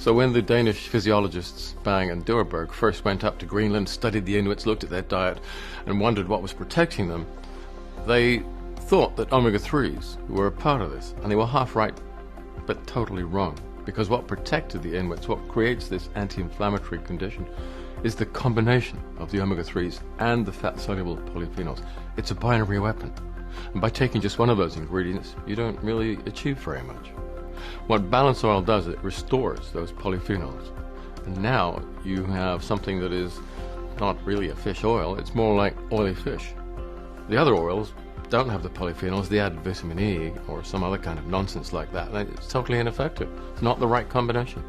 So when the Danish physiologists Bang and Duerberg first went up to Greenland, studied the Inuits, looked at their diet, and wondered what was protecting them, they thought that omega-3s were a part of this, and they were half right, but totally wrong. Because what protected the Inuits, what creates this anti-inflammatory condition, is the combination of the omega-3s and the fat-soluble polyphenols. It's a binary weapon. And by taking just one of those ingredients, you don't really achieve very much. What Balanceoil does, it restores those polyphenols. And now you have something that is not really a fish oil, it's more like oily fish. The other oils don't have the polyphenols, they add vitamin E or some other kind of nonsense like that. And it's totally ineffective. It's not the right combination.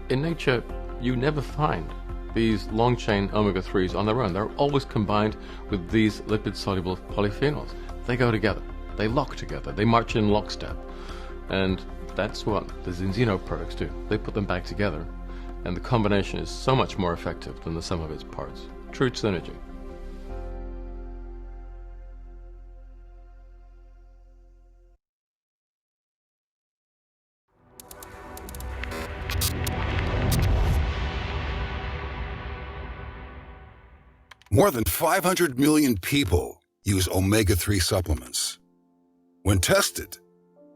In nature, you never find these long-chain omega-3s on their own. They're always combined with these lipid-soluble polyphenols. They go together. They lock together. They march in lockstep. And that's what the Zinzino products do. They put them back together, and the combination is so much more effective than the sum of its parts. True synergy. More than 500 million people use omega-3 supplements. When tested,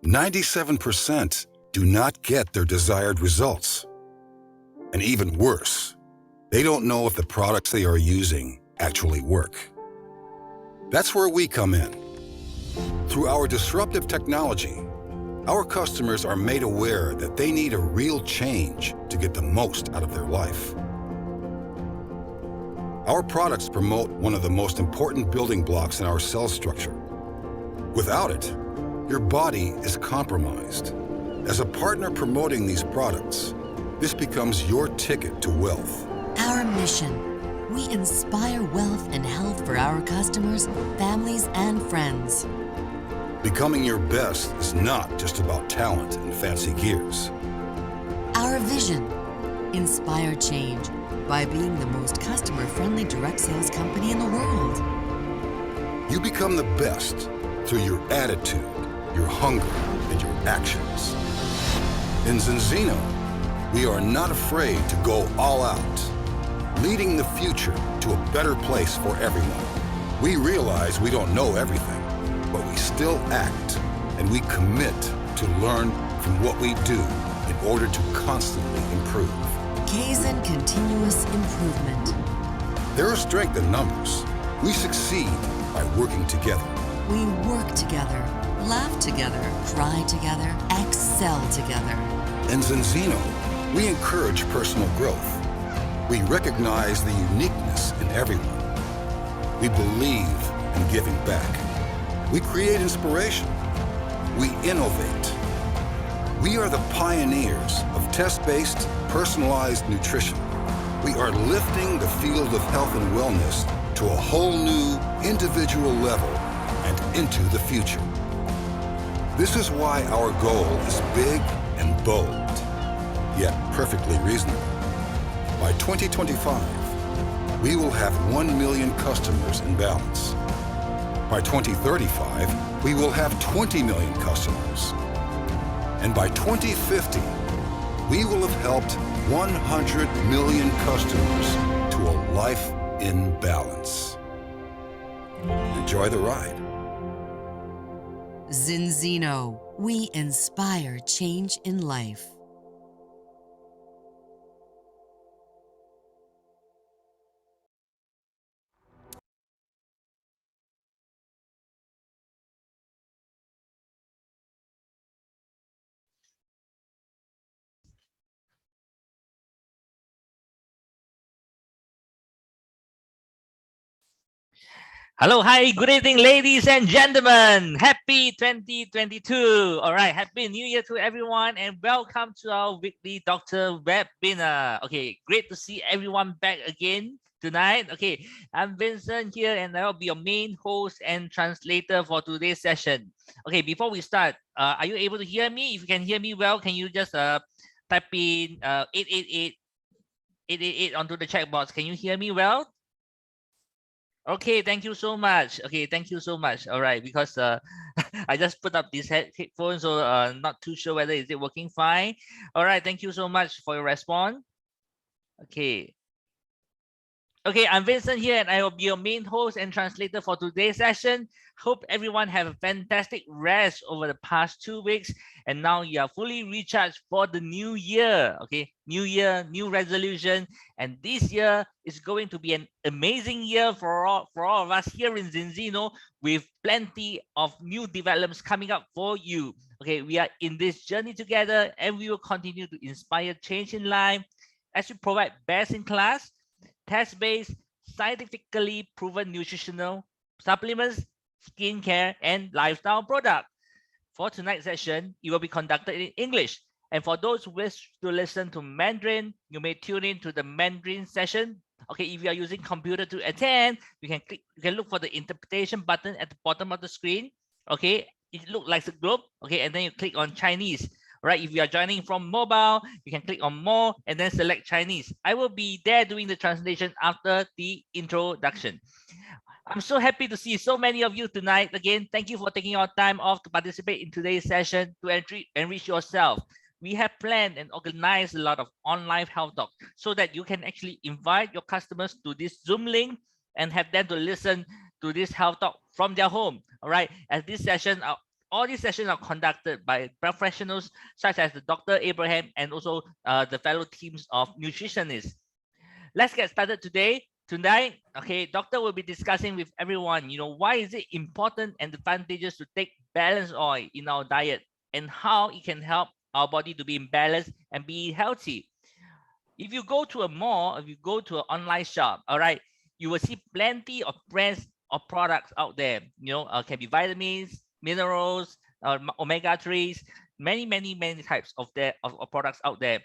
97% do not get their desired results. And even worse, they don't know if the products they are using actually work. That's where we come in. Through our disruptive technology, our customers are made aware that they need a real change to get the most out of their life. Our products promote one of the most important building blocks in our cell structure. Without it, your body is compromised. As a partner promoting these products, this becomes your ticket to wealth. Our mission: we inspire wealth and health for our customers, families, and friends. Becoming your best is not just about talent and fancy gears. Our vision: inspire change by being the most customer-friendly direct sales company in the world. You become the best through your attitude, your hunger, and your actions. In Zinzino, we are not afraid to go all out, leading the future to a better place for everyone. We realize we don't know everything, but we still act, and we commit to learn from what we do in order to constantly improve. Kaizen continuous improvement. There is strength in numbers. We succeed by working together. We work together, laugh together, cry together, excel together. In Zinzino, we encourage personal growth. We recognize the uniqueness in everyone. We believe in giving back. We create inspiration. We innovate. We are the pioneers of test-based, personalized nutrition. We are lifting the field of health and wellness to a whole new individual level and into the future. This is why our goal is big and bold, yet perfectly reasonable. By 2025, we will have 1 million customers in Balance. By 2035, we will have 20 million customers. And by 2050, we will have helped 100 million customers to a life in balance. Enjoy the ride. Zinzino, we inspire change in life. Hello, hi, good evening, ladies and gentlemen. Happy 2022. All right, happy new year to everyone and welcome to our weekly doctor webinar. Okay, great to see everyone back again tonight. Okay, I'm Vincent here and I'll be your main host and translator for today's session. Okay, before we start, are you able to hear me? If you can hear me well, can you just type in 888 onto the chat box? Can you hear me well? Okay, thank you so much. Okay, thank you so much. All right, because I just put up these headphones, so not too sure whether is it working fine. All right, thank you so much for your response. Okay. Okay, I'm Vincent here, and I will be your main host and translator for today's session. Hope everyone have a fantastic rest over the past 2 weeks, and now you are fully recharged for the new year. Okay, new year, new resolution, and this year is going to be an amazing year for all of us here in Zinzino, with plenty of new developments coming up for you. Okay, we are in this journey together, and we will continue to inspire change in life as we provide best in class, test-based, scientifically proven nutritional supplements, skincare, and lifestyle products. For tonight's session, it will be conducted in English. And for those who wish to listen to Mandarin, you may tune in to the Mandarin session. Okay, if you are using computer to attend, you can look for the interpretation button at the bottom of the screen. Okay, it looks like a globe. Okay, and then you click on Chinese. Right, if you are joining from mobile, you can click on more and then select Chinese. I will be there doing the translation after the introduction. I'm so happy to see so many of you tonight. Again, thank you for taking your time off to participate in today's session to enrich yourself. We have planned and organized a lot of online health talks so that you can actually invite your customers to this Zoom link and have them to listen to this health talk from their home. All right, as this session, all these sessions are conducted by professionals such as the Dr. Abraham and also the fellow teams of nutritionists. Let's get started tonight. Okay, doctor will be discussing with everyone, why is it important and advantageous to take balanced oil in our diet, and how it can help our body to be in balance and be healthy. If you go to a mall, if you go to an online shop, all right, you will see plenty of brands of products out there. Can be vitamins, minerals, omega-3s, many types of products out there.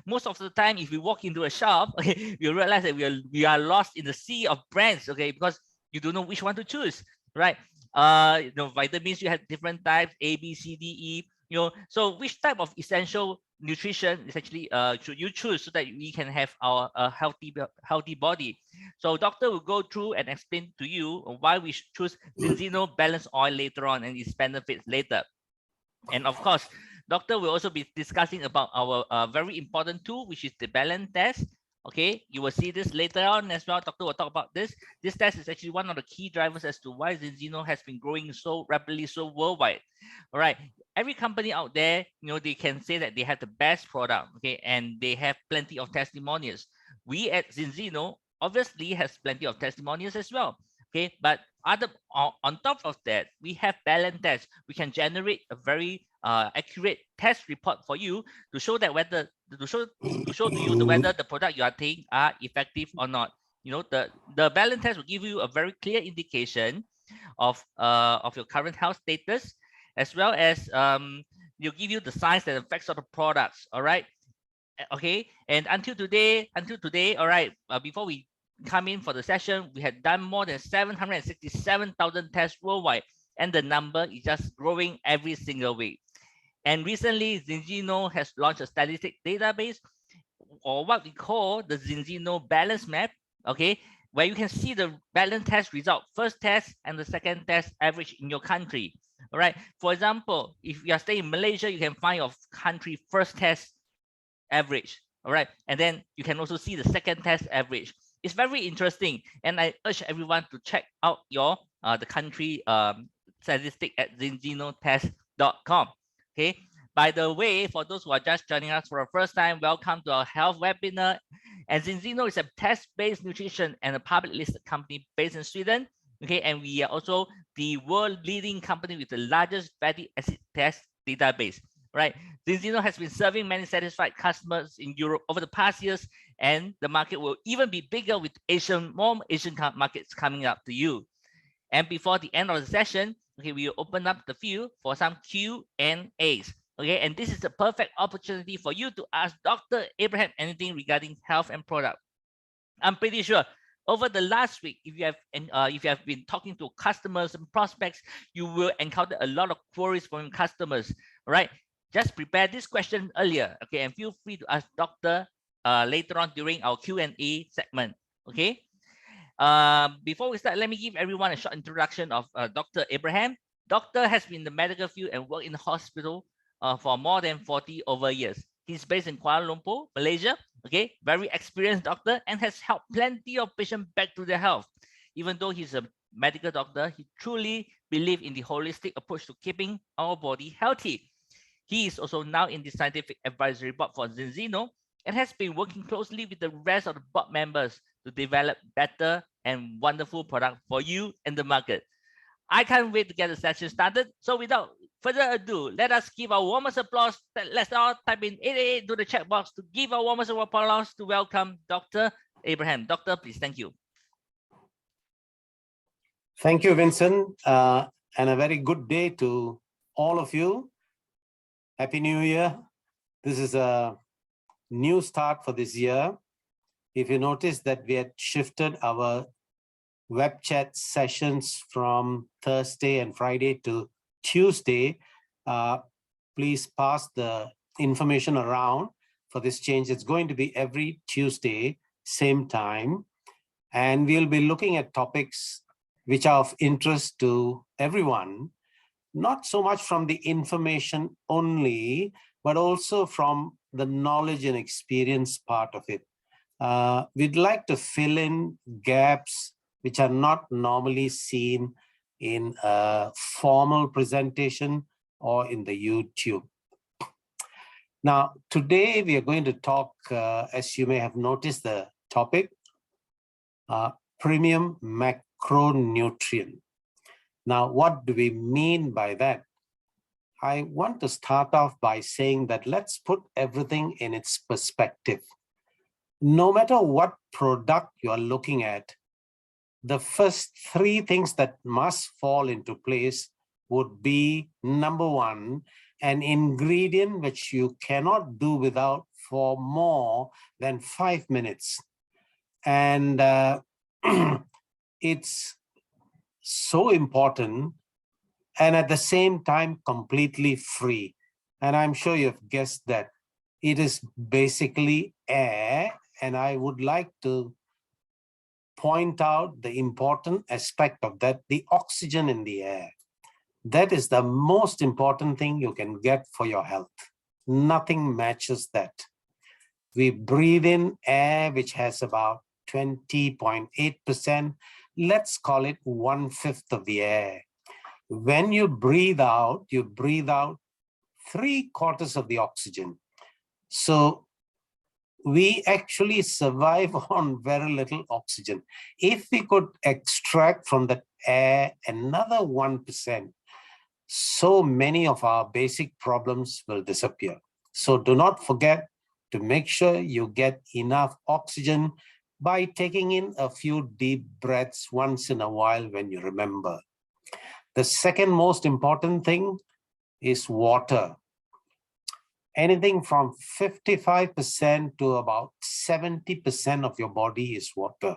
Most of the time, if we walk into a shop, okay, you realize that we are lost in the sea of brands, okay, because you don't know which one to choose, right? Vitamins, you have different types, A, B, C, D, E. So which type of essential nutrition is actually should you choose so that we can have our healthy body? So doctor will go through and explain to you why we should choose Zinzino Balance Oil later on and its benefits later. And of course, doctor will also be discussing about our very important tool, which is the balance test. Okay, you will see this later on as well. Doctor will talk about this. This test is actually one of the key drivers as to why Zinzino has been growing so rapidly, so worldwide. All right, every company out there, they can say that they have the best product, okay, and they have plenty of testimonials. We at Zinzino obviously has plenty of testimonials as well. Okay, but on top of that, we have balance test. We can generate a very accurate test report for you to show that whether to show to you whether the product you are taking are effective or not. The balance test will give you a very clear indication of your current health status, as well as will give you the signs and effects of the products. All right, okay. And until today, all right, before we come in for the session, we had done more than 767,000 tests worldwide, and the number is just growing every single week. And recently, Zinzino has launched a statistic database, or what we call the Zinzino Balance Map, okay, where you can see the balance test result, first test and the second test average in your country. All right. For example, if you are staying in Malaysia, you can find your country first test average. All right. And then you can also see the second test average. It's very interesting, and I urge everyone to check out your the country statistic at zinzinotest.com. Okay. By the way, for those who are just joining us for the first time, welcome to our health webinar. And Zinzino is a test-based nutrition and a public listed company based in Sweden. Okay, and we are also the world-leading company with the largest fatty acid test database. Right, Zinzino has been serving many satisfied customers in Europe over the past years, and the market will even be bigger with more Asian markets coming up to you. And before the end of the session, okay, we will open up the field for some Q&As. Okay, and this is the perfect opportunity for you to ask Dr. Abraham anything regarding health and product. I'm pretty sure over the last week, if you have been talking to customers and prospects, you will encounter a lot of queries from customers. Right? Just prepare this question earlier, okay, and feel free to ask doctor later on during our Q&A segment, okay? Before we start, let me give everyone a short introduction of Dr. Abraham. Doctor has been in the medical field and worked in the hospital for more than 40 over years. He's based in Kuala Lumpur, Malaysia. Okay, very experienced doctor and has helped plenty of patients back to their health. Even though he's a medical doctor, he truly believes in the holistic approach to keeping our body healthy. He is also now in the scientific advisory board for Zenzino and has been working closely with the rest of the board members to develop better and wonderful product for you and the market. I can't wait to get the session started. So without further ado, let us give our warmest applause. Let's all type in 888 to the chat box to give our warmest applause to welcome Dr. Abraham. Doctor, please. Thank you. Thank you, Vincent, and a very good day to all of you. Happy New Year. This is a new start for this year. If you notice that we had shifted our web chat sessions from Thursday and Friday to Tuesday, please pass the information around for this change. It's going to be every Tuesday, same time, and we'll be looking at topics which are of interest to everyone, not so much from the information only, but also from the knowledge and experience part of it. We'd like to fill in gaps which are not normally seen in a formal presentation or in the YouTube. Now, today we are going to talk, as you may have noticed the topic, premium macronutrient. Now, what do we mean by that? I want to start off by saying that let's put everything in its perspective. No matter what product you are looking at, the first three things that must fall into place would be, number one, an ingredient which you cannot do without for more than 5 minutes. And it's so important and at the same time completely free. And I'm sure you've guessed that it is basically air. And I would like to point out the important aspect of that, the oxygen in the air. That is the most important thing you can get for your health. Nothing matches that. We breathe in air which has about 20.8%. Let's call it 1/5 of the air. When you breathe out 3/4 of the oxygen. So we actually survive on very little oxygen. If we could extract from the air another 1%, so many of our basic problems will disappear. So do not forget to make sure you get enough oxygen by taking in a few deep breaths once in a while when you remember. The second most important thing is water. Anything from 55% to about 70% of your body is water.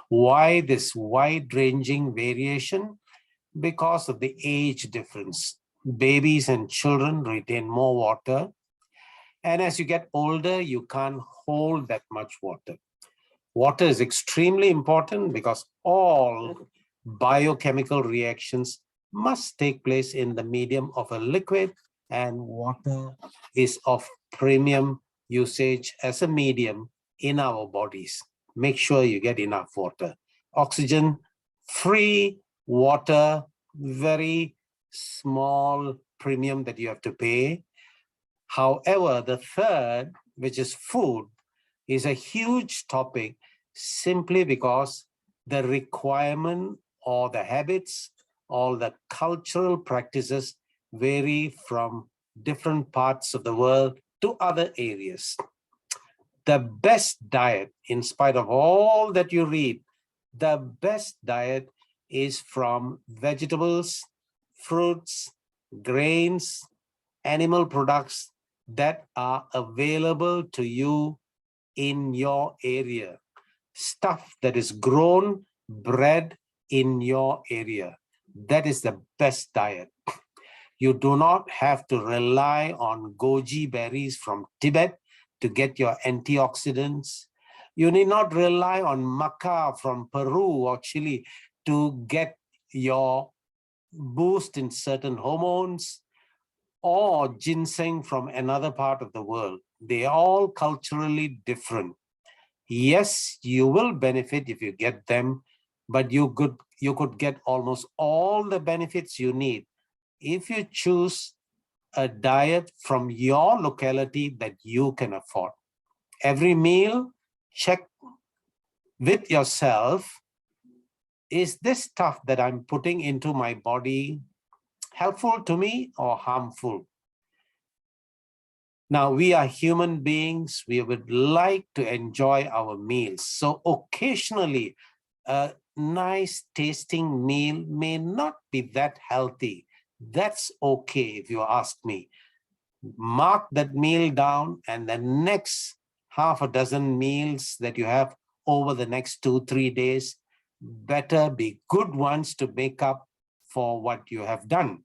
Why this wide-ranging variation? Because of the age difference. Babies and children retain more water. And as you get older, you can't hold that much water. Water is extremely important because all biochemical reactions must take place in the medium of a liquid, and water is of premium usage as a medium in our bodies. Make sure you get enough water. Oxygen, free, water, very small premium that you have to pay. However, the third, which is food, is a huge topic simply because the requirement or the habits or the cultural practices vary from different parts of the world to other areas. The best diet, in spite of all that you read, the best diet is from vegetables, fruits, grains, animal products that are available to you in your area. Stuff that is grown, bred in your area. That is the best diet. You do not have to rely on goji berries from Tibet to get your antioxidants. You need not rely on maca from Peru or Chile to get your boost in certain hormones, or ginseng from another part of the world. They are all culturally different. Yes, you will benefit if you get them, but you could get almost all the benefits you need if you choose a diet from your locality that you can afford. Every meal, check with yourself, is this stuff that I'm putting into my body helpful to me or harmful? Now, we are human beings. We would like to enjoy our meals. So occasionally, a nice tasting meal may not be that healthy. That's okay if you ask me. Mark that meal down, and the next half a dozen meals that you have over the next 2-3 days better be good ones to make up for what you have done.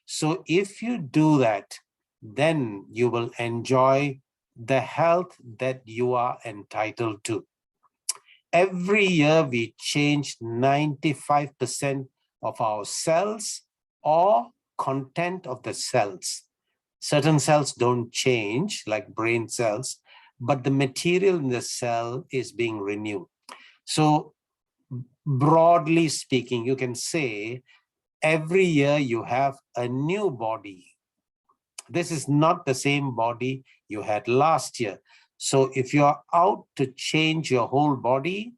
So if you do that, then you will enjoy the health that you are entitled to. Every year we change 95% of our cells or content of the cells. Certain cells don't change, like brain cells, but the material in the cell is being renewed. So broadly speaking, you can say every year you have a new body. This is not the same body you had last year. So if you're out to change your whole body,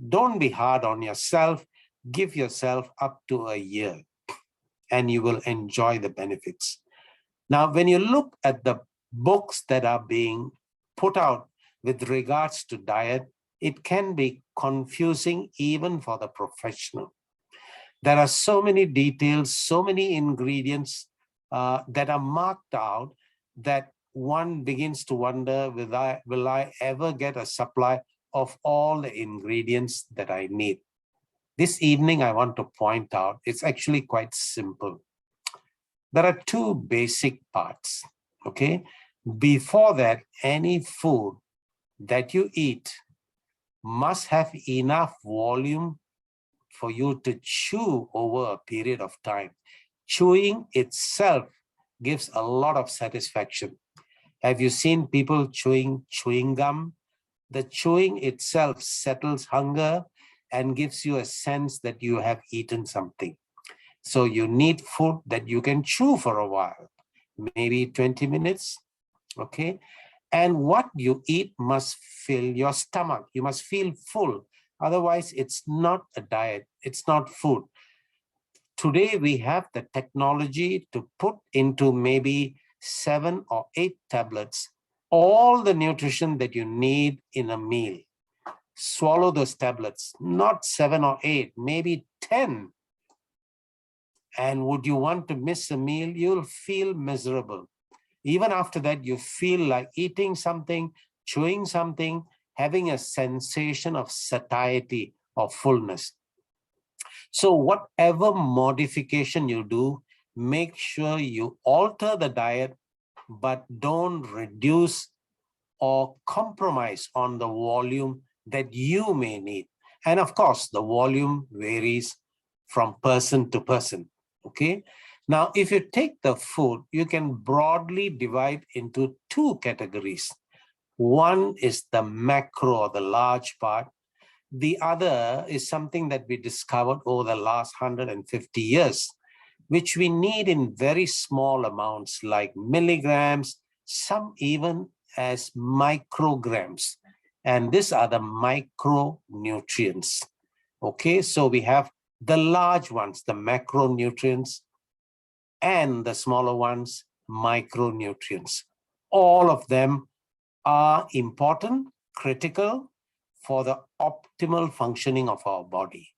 don't be hard on yourself. Give yourself up to a year and you will enjoy the benefits. Now, when you look at the books that are being put out with regards to diet, it can be confusing even for the professional. There are so many details, so many ingredients that are marked out that one begins to wonder, will I ever get a supply of all the ingredients that I need? This evening, I want to point out, it's actually quite simple. There are two basic parts, okay? Before that, any food that you eat must have enough volume for you to chew over a period of time. Chewing itself gives a lot of satisfaction. Have you seen people chewing gum? The chewing itself settles hunger and gives you a sense that you have eaten something. So you need food that you can chew for a while, maybe 20 minutes, okay? And what you eat must fill your stomach. You must feel full. Otherwise, it's not a diet. It's not food. Today, we have the technology to put into maybe 7 or 8 tablets all the nutrition that you need in a meal. Swallow those tablets, not 7 or 8, maybe 10. And would you want to miss a meal? You'll feel miserable. Even after that, you feel like eating something, chewing something, having a sensation of satiety or fullness. So whatever modification you do, make sure you alter the diet, but don't reduce or compromise on the volume that you may need. And of course, the volume varies from person to person, okay? Now, if you take the food, you can broadly divide into 2 categories. One is the macro, or the large part. The other is something that we discovered over the last 150 years, which we need in very small amounts like milligrams, some even as micrograms. And these are the micronutrients. Okay, so we have the large ones, the macronutrients, and the smaller ones, micronutrients. All of them are important, critical for the optimal functioning of our body.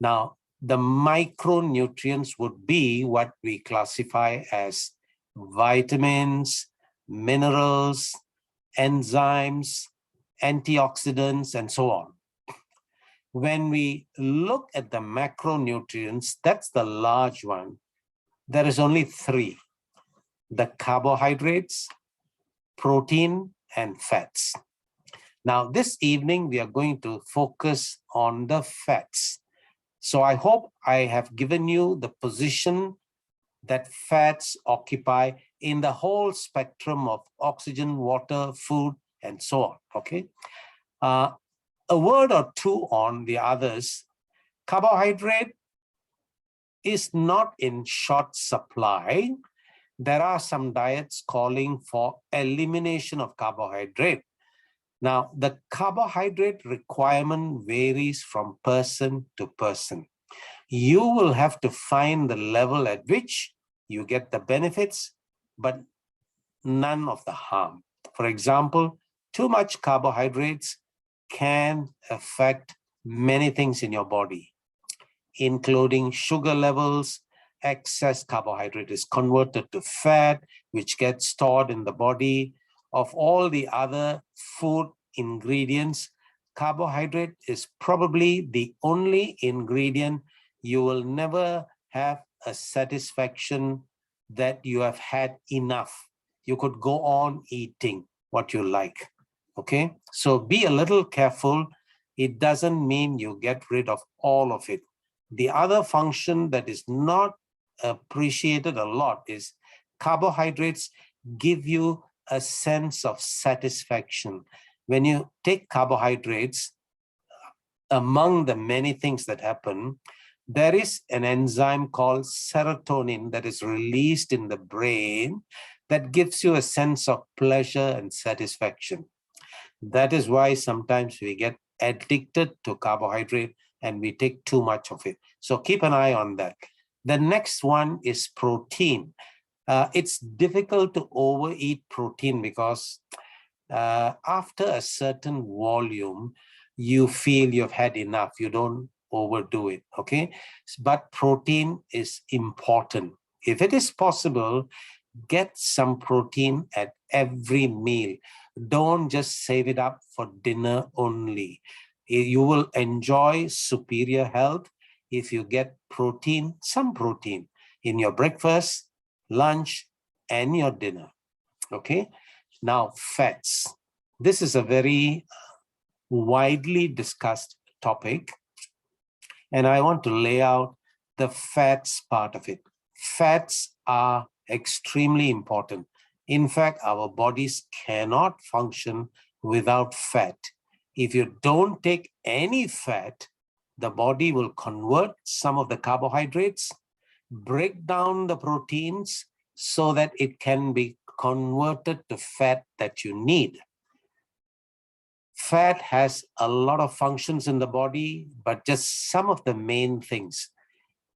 Now, the micronutrients would be what we classify as vitamins, minerals, enzymes, antioxidants, and so on. When we look at the macronutrients, that's the large one. There is only 3: the carbohydrates, protein, and fats. Now, this evening, we are going to focus on the fats. So I hope I have given you the position that fats occupy in the whole spectrum of oxygen, water, food, and so on, okay? A word or two on the others. Carbohydrate is not in short supply. There are some diets calling for elimination of carbohydrate. Now, the carbohydrate requirement varies from person to person. You will have to find the level at which you get the benefits, but none of the harm. For example, too much carbohydrates can affect many things in your body, including sugar levels. Excess carbohydrate is converted to fat, which gets stored in the body. Of all the other food ingredients, carbohydrate is probably the only ingredient you will never have a satisfaction that you have had enough. You could go on eating what you like, okay? So be a little careful. It doesn't mean you get rid of all of it. The other function that is not appreciated a lot is carbohydrates give you a sense of satisfaction. When you take carbohydrates, among the many things that happen, there is an enzyme called serotonin that is released in the brain that gives you a sense of pleasure and satisfaction. That is why sometimes we get addicted to carbohydrate and we take too much of it. So keep an eye on that. The next one is protein. It's difficult to overeat protein because after a certain volume, you feel you've had enough. You don't overdo it, okay? But protein is important. If it is possible, get some protein at every meal. Don't just save it up for dinner only. You will enjoy superior health if you get protein, some protein, in your breakfast, lunch, and your dinner, okay? Now, fats. This is a very widely discussed topic, and I want to lay out the fats part of it. Fats are extremely important. In fact, our bodies cannot function without fat. If you don't take any fat, the body will convert some of the carbohydrates, break down the proteins so that it can be converted to fat that you need. Fat has a lot of functions in the body, but just some of the main things.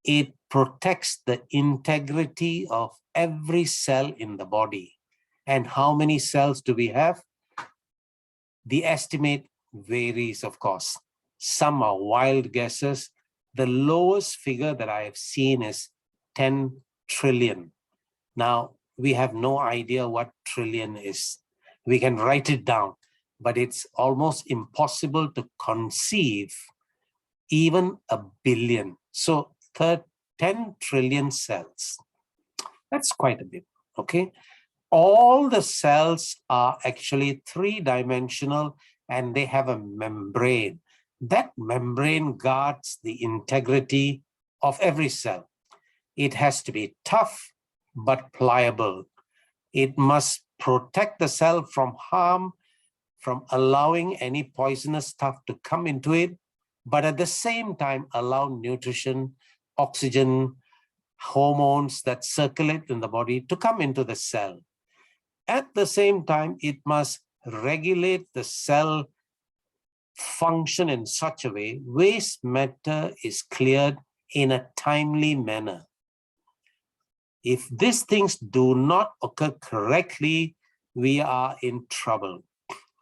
It protects the integrity of every cell in the body. And how many cells do we have? The estimate varies, of course. Some are wild guesses. The lowest figure that I have seen is 10 trillion. Now, we have no idea what trillion is. We can write it down, but it's almost impossible to conceive even a billion. So 10 trillion cells. That's quite a bit, okay? All the cells are actually three-dimensional and they have a membrane. That membrane guards the integrity of every cell. It has to be tough but pliable. It must protect the cell from harm, from allowing any poisonous stuff to come into it, but at the same time allow nutrition, oxygen, hormones that circulate in the body to come into the cell. At the same time, it must regulate the cell function in such a way waste matter is cleared in a timely manner. If these things do not occur correctly, we are in trouble,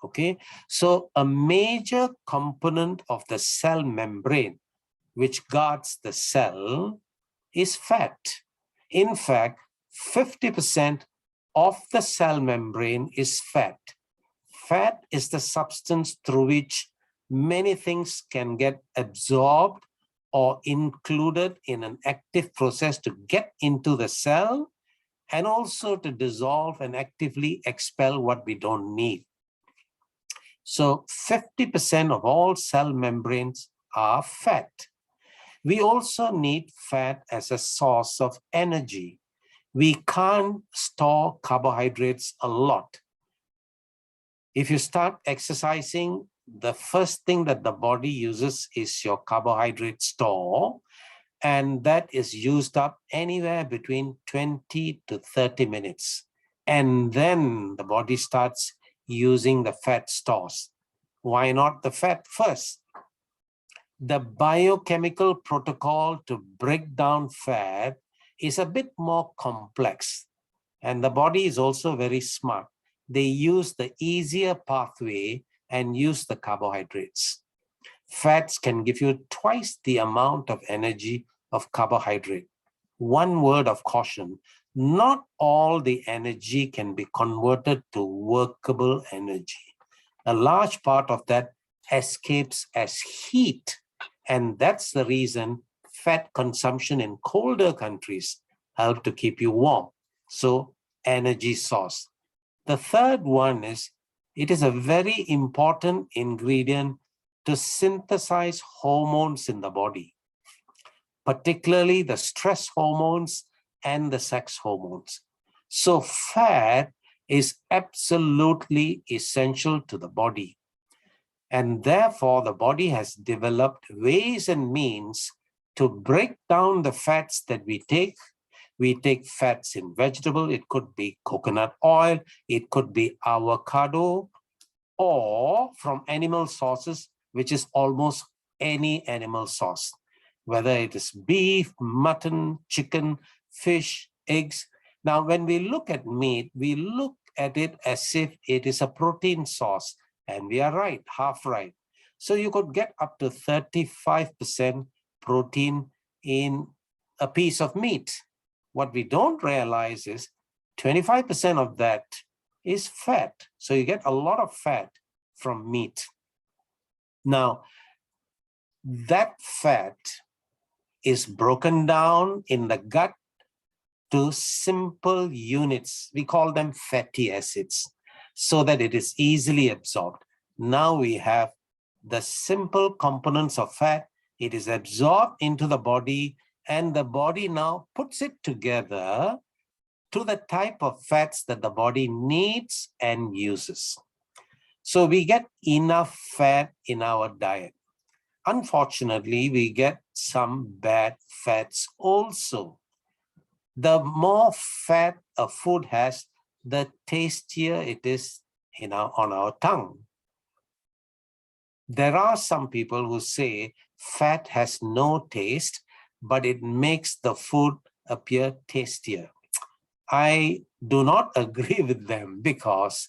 okay? So a major component of the cell membrane, which guards the cell, is fat. In fact, 50% of the cell membrane is fat. Fat is the substance through which many things can get absorbed or included in an active process to get into the cell and also to dissolve and actively expel what we don't need. So 50% of all cell membranes are fat. We also need fat as a source of energy. We can't store carbohydrates a lot. If you start exercising, the first thing that the body uses is your carbohydrate store, and that is used up anywhere between 20 to 30 minutes. And then the body starts using the fat stores. Why not the fat first? The biochemical protocol to break down fat is a bit more complex, and the body is also very smart. They use the easier pathway and use the carbohydrates. Fats can give you twice the amount of energy of carbohydrate. One word of caution, not all the energy can be converted to workable energy. A large part of that escapes as heat, and that's the reason fat consumption in colder countries help to keep you warm. So energy source. The third one is, it is a very important ingredient to synthesize hormones in the body, particularly the stress hormones and the sex hormones. So fat is absolutely essential to the body. And therefore, the body has developed ways and means to break down the fats that we take. We take fats in vegetable. It could be coconut oil. It could be avocado, or from animal sources, which is almost any animal source, whether it is beef, mutton, chicken, fish, eggs. Now, when we look at meat, we look at it as if it is a protein source, and we are right, half right. So you could get up to 35% protein in a piece of meat. What we don't realize is 25% of that is fat. So you get a lot of fat from meat. Now, that fat is broken down in the gut to simple units. We call them fatty acids, so that it is easily absorbed. Now we have the simple components of fat. It is absorbed into the body, and the body now puts it together to the type of fats that the body needs and uses. So we get enough fat in our diet. Unfortunately, we get some bad fats also. The more fat a food has, the tastier it is on our tongue. There are some people who say fat has no taste, but it makes the food appear tastier. I do not agree with them, because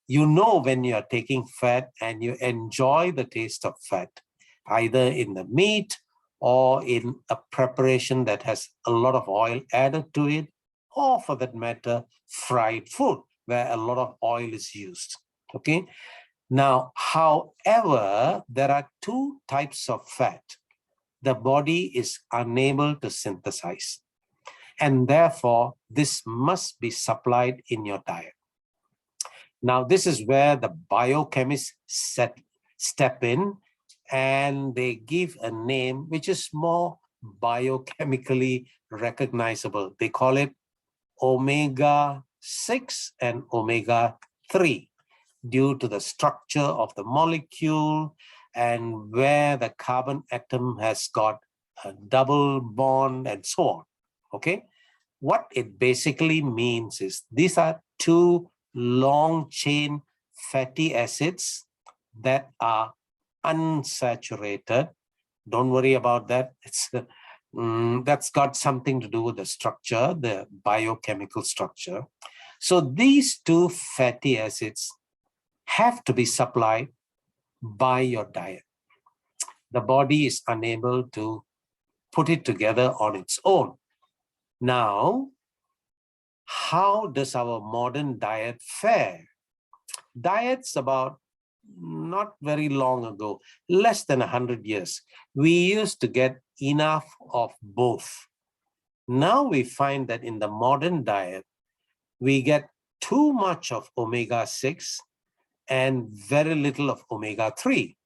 you know when you're taking fat and you enjoy the taste of fat, either in the meat or in a preparation that has a lot of oil added to it, or for that matter, fried food where a lot of oil is used. Okay. Now, however, there are two types of fat the body is unable to synthesize, and therefore this must be supplied in your diet. Now, this is where the biochemists step in, and they give a name which is more biochemically recognizable. They call it omega-6 and omega-3, due to the structure of the molecule and where the carbon atom has got a double bond and so on. Okay? What it basically means is these are two long chain fatty acids that are unsaturated. Don't worry about that. That's got something to do with the structure, the biochemical structure. So these two fatty acids have to be supplied by your diet. The body is unable to put it together on its own. Now, how does our modern diet fare? Diets about not very long ago, less than 100 years, we used to get enough of both. Now we find that in the modern diet, we get too much of omega-6 and very little of omega-3.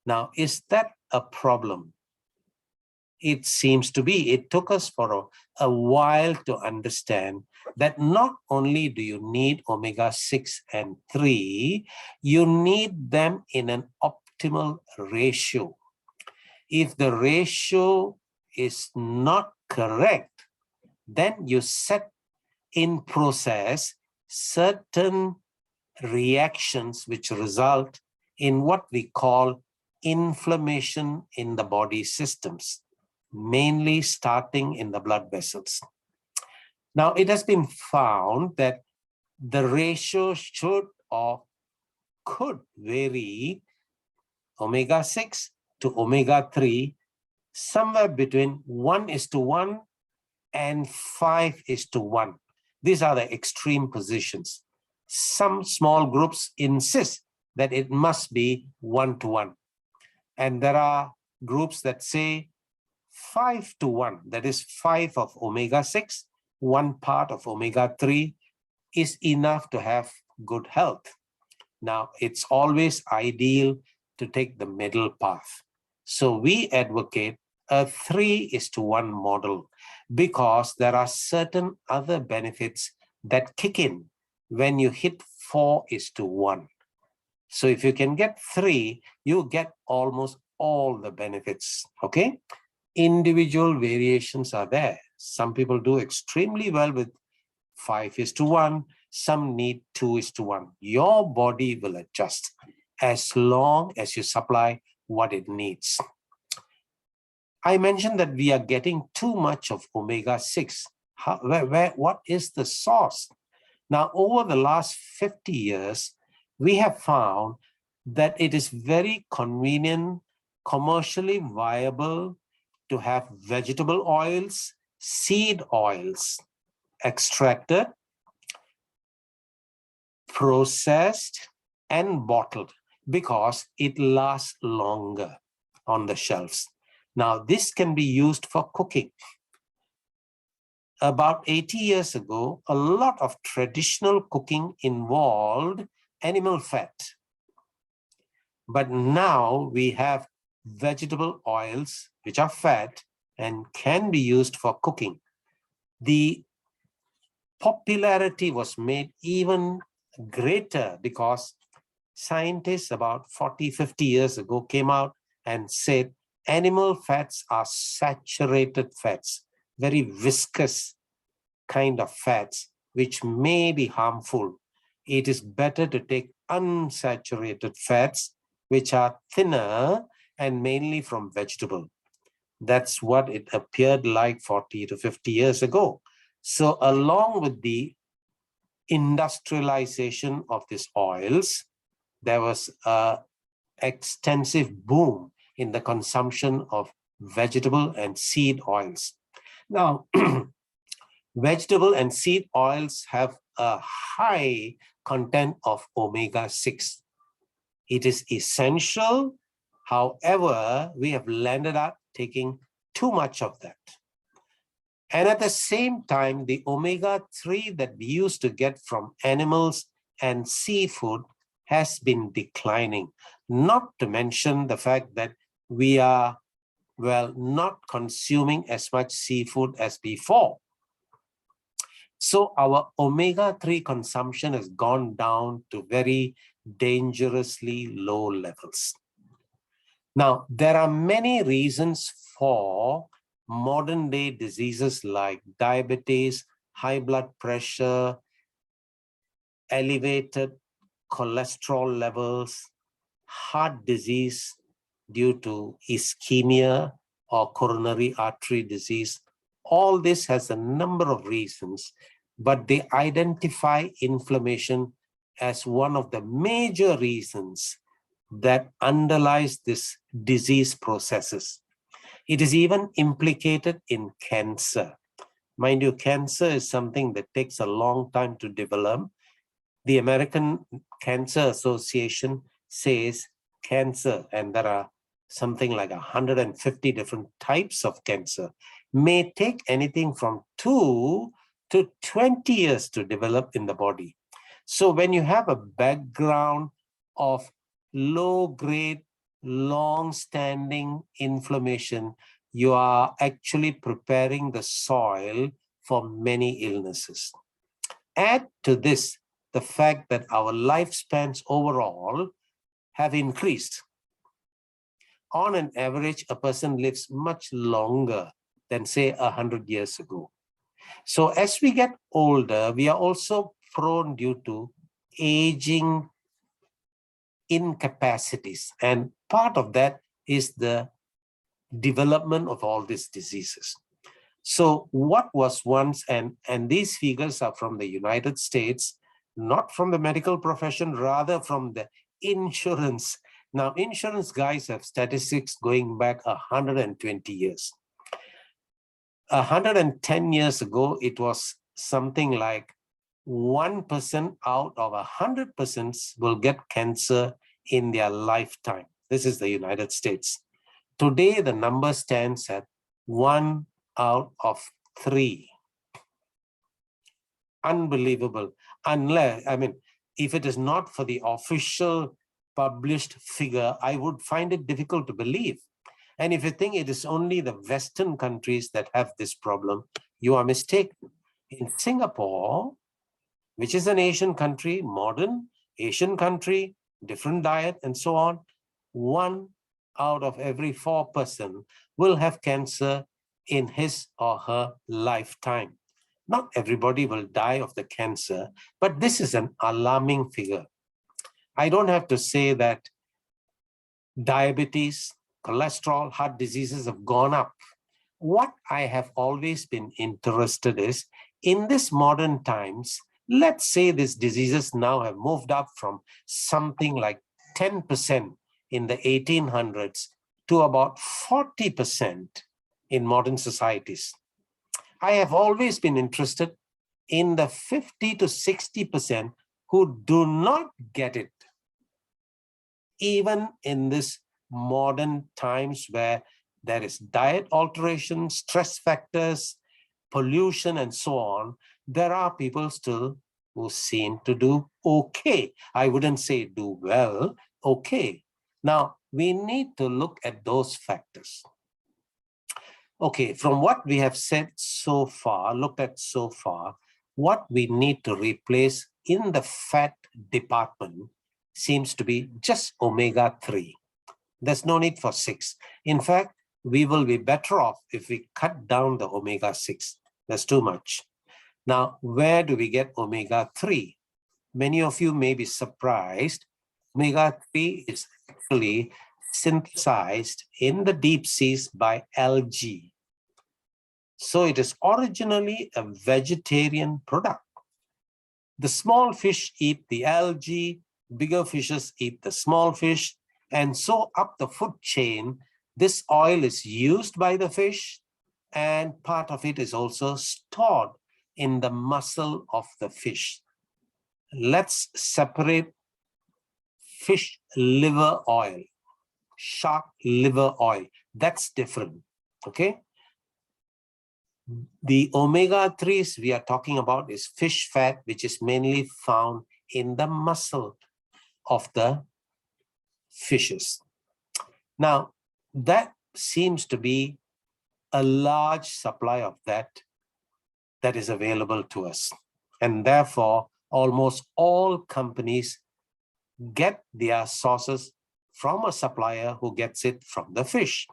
Now, is that a problem? It seems to be. It took us for a while to understand that not only do you need omega-6 and 3, you need them in an optimal ratio. If the ratio is not correct, then you set in process certain reactions which result in what we call inflammation in the body systems, mainly starting in the blood vessels. Now, it has been found that the ratio should or could vary omega-6 to omega-3 somewhere between 1:1 and 5:1. These are the extreme positions. Some small groups insist that it must be 1:1. And there are groups that say 5:1, that is 5 of omega-6, 1 part of omega-3 is enough to have good health. Now, it's always ideal to take the middle path. So we advocate a 3:1 model because there are certain other benefits that kick in when you hit 4:1. So if you can get 3, you get almost all the benefits, okay? Individual variations are there. Some people do extremely well with 5:1. Some need 2:1. Your body will adjust as long as you supply what it needs. I mentioned that we are getting too much of omega-6. What is the source? Now, over the last 50 years, we have found that it is very convenient, commercially viable to have vegetable oils, seed oils, extracted, processed, and bottled because it lasts longer on the shelves. Now, this can be used for cooking. About 80 years ago, a lot of traditional cooking involved animal fat. But now we have vegetable oils, which are fat and can be used for cooking. The popularity was made even greater because scientists about 40, 50 years ago came out and said animal fats are saturated fats, very viscous kind of fats, which may be harmful. It is better to take unsaturated fats, which are thinner and mainly from vegetable. That's what it appeared like 40 to 50 years ago. So along with the industrialization of these oils, there was an extensive boom in the consumption of vegetable and seed oils. Now, vegetable and seed oils have a high content of omega-6. It is essential. However, we have landed up taking too much of that. And at the same time, the omega-3 that we used to get from animals and seafood has been declining, not to mention the fact that we are, well, not consuming as much seafood as before. So our omega-3 consumption has gone down to very dangerously low levels. Now, there are many reasons for modern day diseases like diabetes, high blood pressure, elevated cholesterol levels, heart disease due to ischemia or coronary artery disease. All this has a number of reasons, but they identify inflammation as one of the major reasons that underlies this disease processes. It is even implicated in cancer. Mind you, cancer is something that takes a long time to develop. The American Cancer Association says cancer, and there are something like 150 different types of cancer, may take anything from 2 to 20 years to develop in the body. So when you have a background of low-grade, long-standing inflammation, you are actually preparing the soil for many illnesses. Add to this the fact that our lifespans overall have increased. On an average, a person lives much longer than, say, 100 years ago. So as we get older, we are also prone due to aging incapacities. And part of that is the development of all these diseases. So what was once, and these figures are from the United States, not from the medical profession, rather from the insurance. Now, insurance guys have statistics going back 120 years. 110 years ago, it was something like 1% out of 100 persons will get cancer in their lifetime. This is the United States. Today, the number stands at 1 out of 3. Unbelievable. Unless, I mean, if it is not for the official published figure, I would find it difficult to believe. And if you think it is only the Western countries that have this problem, you are mistaken. In Singapore, which is an Asian country, modern Asian country, different diet and so on, 1 out of every 4 person will have cancer in his or her lifetime. Not everybody will die of the cancer, but this is an alarming figure. I don't have to say that diabetes, cholesterol, heart diseases have gone up. What I have always been interested is, in this modern times, let's say these diseases now have moved up from something like 10% in the 1800s to about 40% in modern societies. I have always been interested in the 50 to 60% who do not get it. Even in this modern times where there is diet alteration, stress factors, pollution, and so on, there are people still who seem to do okay. I wouldn't say do well, okay. Now, we need to look at those factors. Okay, from what we have said so far, looked at so far, what we need to replace in the fat department seems to be just omega-3. There's no need for 6. In fact, we will be better off if we cut down the omega-6. That's too much. Now, where do we get omega-3? Many of you may be surprised. Omega-3 is actually synthesized in the deep seas by algae. So it is originally a vegetarian product. The small fish eat the algae, bigger fishes eat the small fish, and so up the food chain, this oil is used by the fish, and part of it is also stored in the muscle of the fish. Let's separate fish liver oil, shark liver oil. That's different, okay? The omega-3s we are talking about is fish fat, which is mainly found in the muscle of the fishes. Now, that seems to be a large supply of that is available to us. And therefore, almost all companies get their sources from a supplier who gets it from the fish.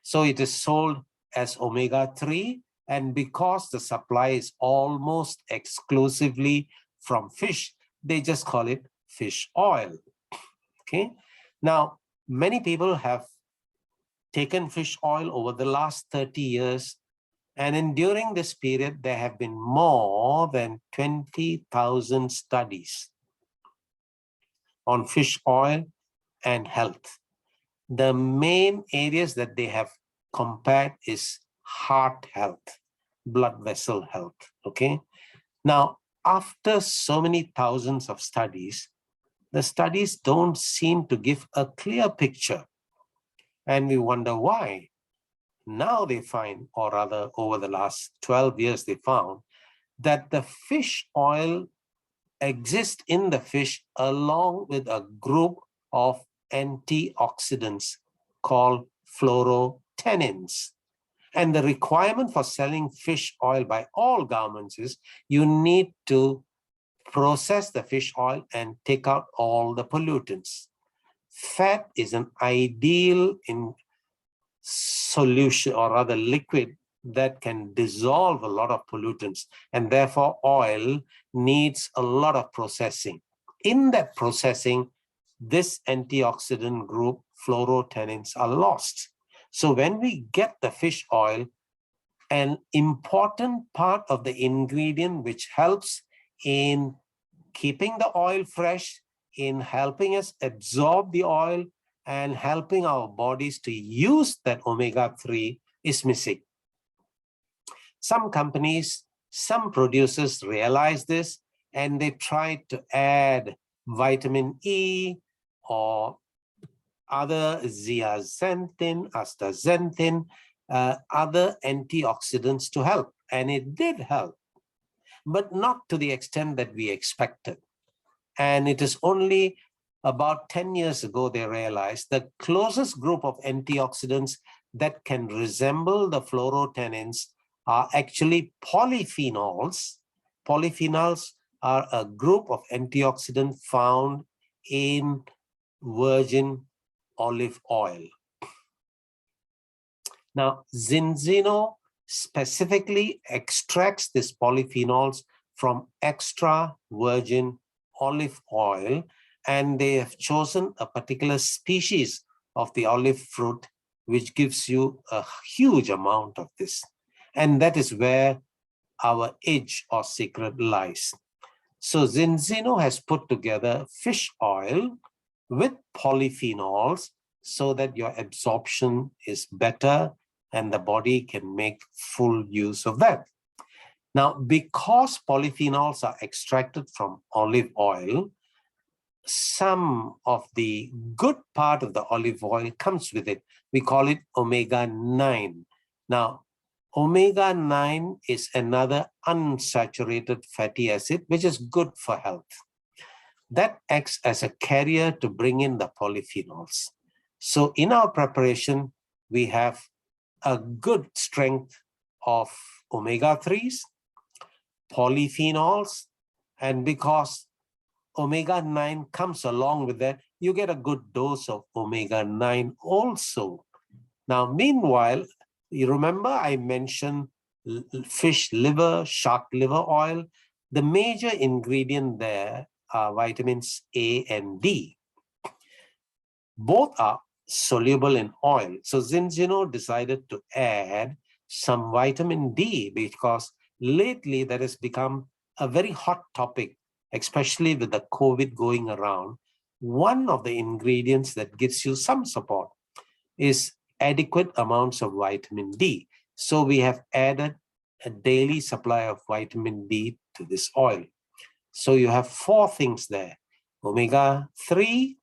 So it is sold as omega-3, and because the supply is almost exclusively from fish, they just call it fish oil. Okay. Now, many people have taken fish oil over the last 30 years, and during this period, there have been more than 20,000 studies on fish oil and health. The main areas that they have compared is heart health, blood vessel health, okay? Now, after so many thousands of studies, the studies don't seem to give a clear picture. And we wonder why. Now they find, or rather over the last 12 years, they found that the fish oil exist in the fish along with a group of antioxidants called phytotannins. And the requirement for selling fish oil by all governments is you need to process the fish oil and take out all the pollutants. Fat is an ideal in solution, or rather liquid, that can dissolve a lot of pollutants, and therefore oil needs a lot of processing. In that processing, this antioxidant group, phytotannins, are lost. So when we get the fish oil, an important part of the ingredient which helps in keeping the oil fresh, in helping us absorb the oil, and helping our bodies to use that omega-3 is missing. Some companies, some producers realize this, and they try to add vitamin E or other zeaxanthin, astaxanthin, other antioxidants to help. And it did help, but not to the extent that we expected. And it is only about 10 years ago they realized the closest group of antioxidants that can resemble the phytotannins are actually polyphenols. Polyphenols are a group of antioxidants found in virgin olive oil. Now, Zinzino specifically extracts these polyphenols from extra virgin olive oil, and they have chosen a particular species of the olive fruit which gives you a huge amount of this. And that is where our edge or secret lies. So Zinzino has put together fish oil with polyphenols so that your absorption is better and the body can make full use of that. Now, because polyphenols are extracted from olive oil, some of the good part of the olive oil comes with it. We call it omega-9. Now, omega-9 is another unsaturated fatty acid, which is good for health. That acts as a carrier to bring in the polyphenols. So in our preparation, we have a good strength of omega-3s, polyphenols, and because omega-9 comes along with that, you get a good dose of omega-9 also. Now, meanwhile, you remember I mentioned fish liver, shark liver oil. The major ingredient there are vitamins A and D. Both are soluble in oil. So Zinzino decided to add some vitamin D because lately that has become a very hot topic, especially with the COVID going around. One of the ingredients that gives you some support is adequate amounts of vitamin D. So we have added a daily supply of vitamin D to this oil. So you have 4 things there: omega-3,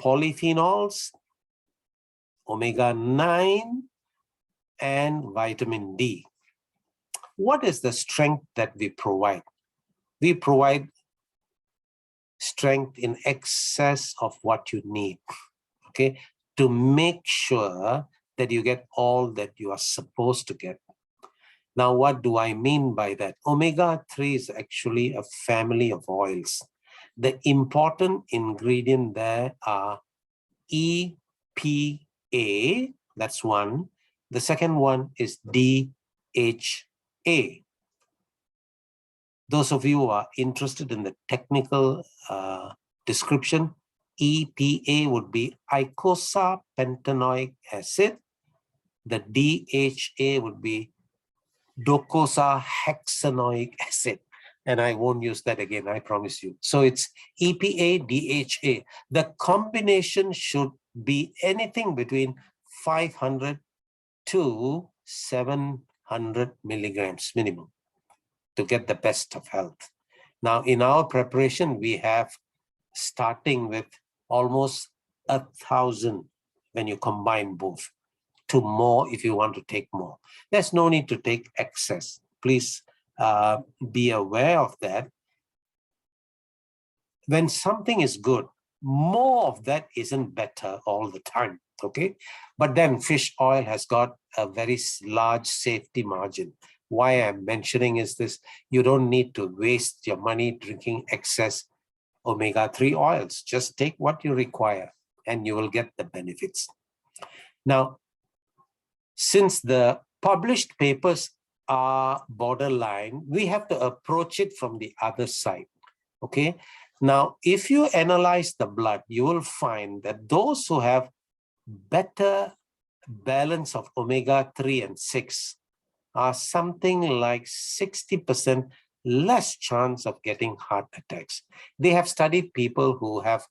polyphenols, omega-9, and vitamin D. What is the strength that we provide? We provide strength in excess of what you need, okay, to make sure that you get all that you are supposed to get. Now, what do I mean by that? Omega-3 is actually a family of oils. The important ingredient there are EPA, that's one. The second one is DHA. Those of you who are interested in the technical description, EPA would be eicosapentaenoic acid. The DHA would be docosahexaenoic acid. And I won't use that again, I promise you. So it's EPA, DHA. The combination should be anything between 500 to 700 milligrams minimum to get the best of health. Now, in our preparation, we have starting with almost 1,000 when you combine both, to more if you want to take more. There's no need to take excess. Please be aware of that. when something is good, more of that isn't better all the time, okay? But then fish oil has got a very large safety margin. Why I'm mentioning is this: you don't need to waste your money drinking excess omega-3 oils. Just take what you require and you will get the benefits. Now, since the published papers are borderline, we have to approach it from the other side, okay? Now, if you analyze the blood, you will find that those who have better balance of omega-3 and 6 are something like 60% less chance of getting heart attacks. They have studied people who have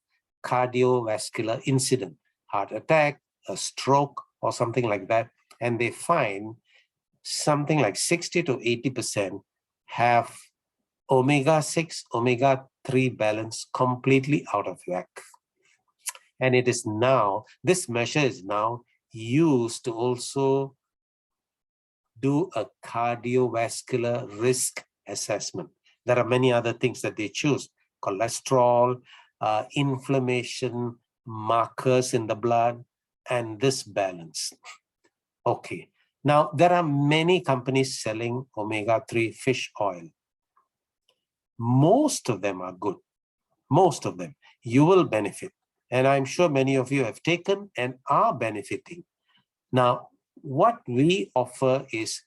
cardiovascular incident, heart attack, a stroke, or something like that, and they find something like 60 to 80% have omega-6, omega-3 balance completely out of whack. And it is now, this measure is now used to also do a cardiovascular risk assessment. There are many other things that they choose: cholesterol, inflammation, markers in the blood, and this balance. Okay, now there are many companies selling omega-3 fish oil. Most of them are good. Most of them. You will benefit. And I'm sure many of you have taken and are benefiting. Now, what we offer is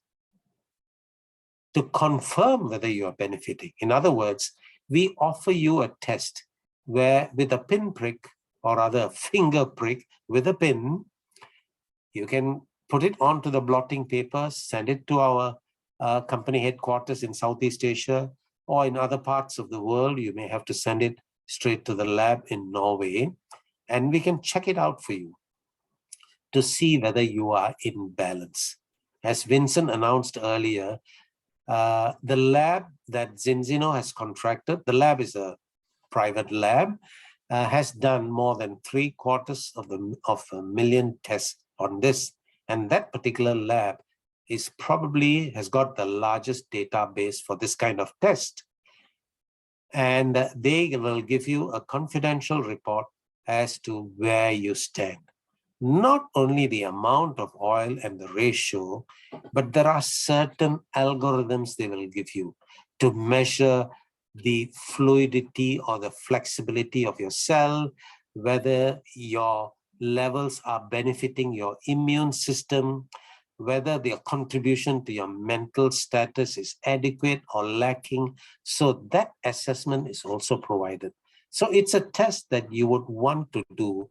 to confirm whether you are benefiting. In other words, we offer you a test where with a pinprick, or rather a finger prick with a pin, you can put it onto the blotting paper, send it to our company headquarters in Southeast Asia, or in other parts of the world. You may have to send it straight to the lab in Norway, and we can check it out for you to see whether you are in balance. As Vincent announced earlier, the lab that Zinzino has contracted, the lab is a private lab, has done more than 750,000 tests on this. And that particular lab is probably has got the largest database for this kind of test. And they will give you a confidential report as to where you stand. Not only the amount of oil and the ratio, but there are certain algorithms they will give you to measure the fluidity or the flexibility of your cell, whether your levels are benefiting your immune system, whether their contribution to your mental status is adequate or lacking. So that assessment is also provided. So it's a test that you would want to do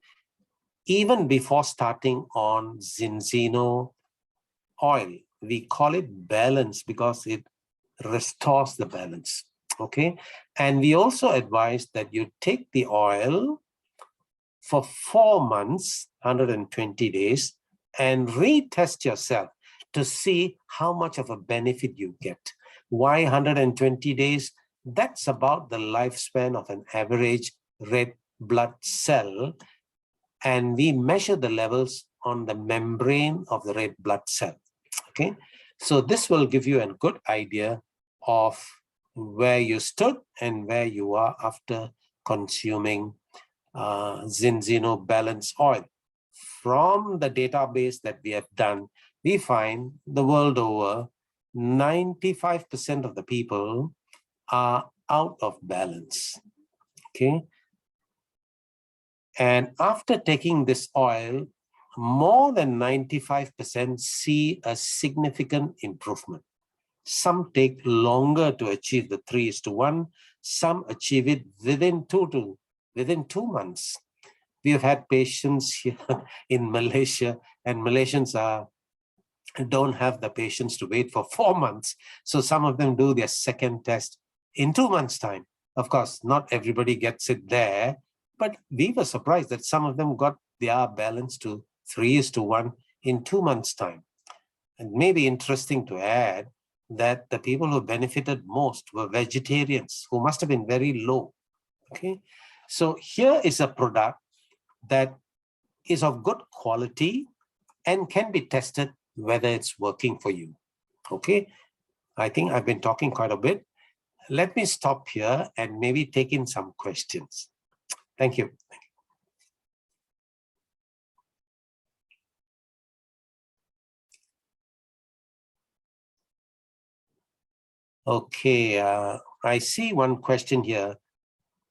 even before starting on Zinzino oil. We call it balance because it restores the balance, okay? And we also advise that you take the oil for 4 months, 120 days, and retest yourself to see how much of a benefit you get. Why 120 days? That's about the lifespan of an average red blood cell. And we measure the levels on the membrane of the red blood cell, okay? So this will give you a good idea of where you stood and where you are after consuming Zinzino Balance Oil. From the database that we have done, we find the world over, 95% of the people are out of balance, okay? And after taking this oil, more than 95% see a significant improvement. Some take longer to achieve the 3:1. Some achieve it within 2 months. We have had patients here in Malaysia, and Malaysians don't have the patience to wait for 4 months. So some of them do their second test in 2 months' time. Of course, not everybody gets it there, but we were surprised that some of them got their balance to 3:1 in 2 months' time. And maybe interesting to add that the people who benefited most were vegetarians, who must have been very low, okay? So here is a product that is of good quality and can be tested whether it's working for you, okay? I think I've been talking quite a bit. let me stop here and maybe take in some questions. Thank you. Okay, I see one question here.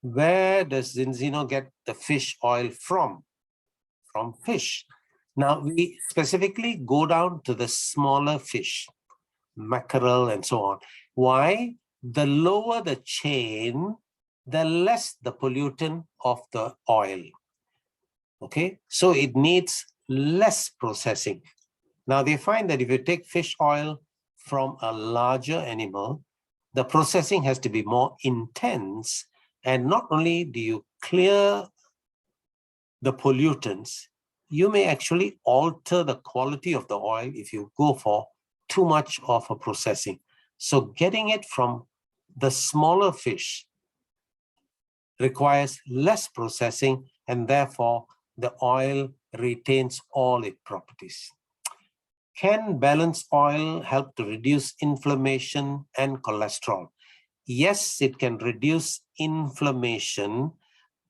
Where does Zinzino get the fish oil from? From fish. Now, we specifically go down to the smaller fish, mackerel and so on. Why? The lower the chain, the less the pollutant of the oil. Okay, so it needs less processing. Now, they find that if you take fish oil from a larger animal, the processing has to be more intense. And not only do you clear the pollutants, you may actually alter the quality of the oil if you go for too much of a processing. So getting it from the smaller fish requires less processing, and therefore the oil retains all its properties. Can balanced oil help to reduce inflammation and cholesterol? Yes, it can reduce inflammation.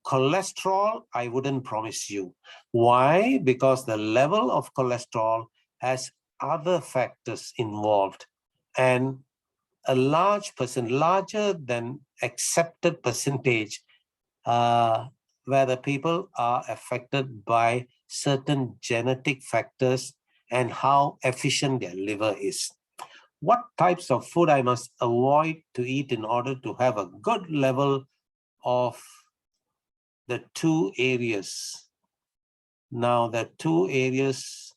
Cholesterol, I wouldn't promise you. Why? Because the level of cholesterol has other factors involved, and a large percent, larger than accepted percentage, where the people are affected by certain genetic factors and how efficient their liver is. What types of food I must avoid to eat in order to have a good level of the two areas? Now, the two areas,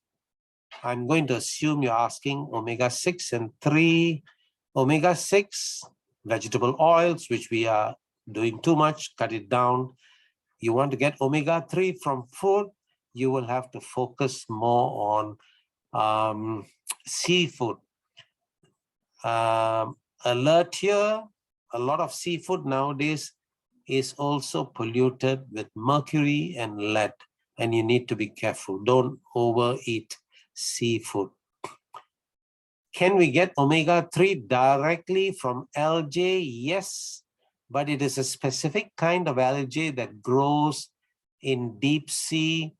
I'm going to assume you're asking omega-6 and 3. Omega-6, vegetable oils, which we are doing too much, cut it down. You want to get omega-3 from food, you will have to focus more on seafood. Alert here, a lot of seafood nowadays is also polluted with mercury and lead, and you need to be careful. Don't overeat seafood. Can we get omega-3 directly from algae? Yes, but it is a specific kind of algae that grows in deep sea.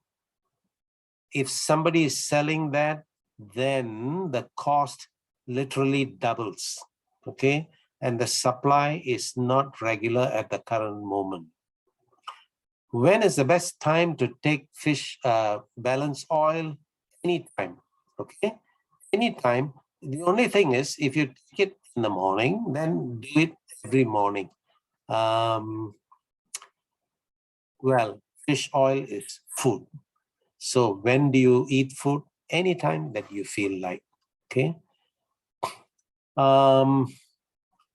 If somebody is selling that, then the cost literally doubles, okay? And the supply is not regular at the current moment. When is the best time to take fish balance oil? Anytime, okay? Anytime. The only thing is, if you take it in the morning, then do it every morning. Well, fish oil is food. So when do you eat food? Anytime that you feel like, okay?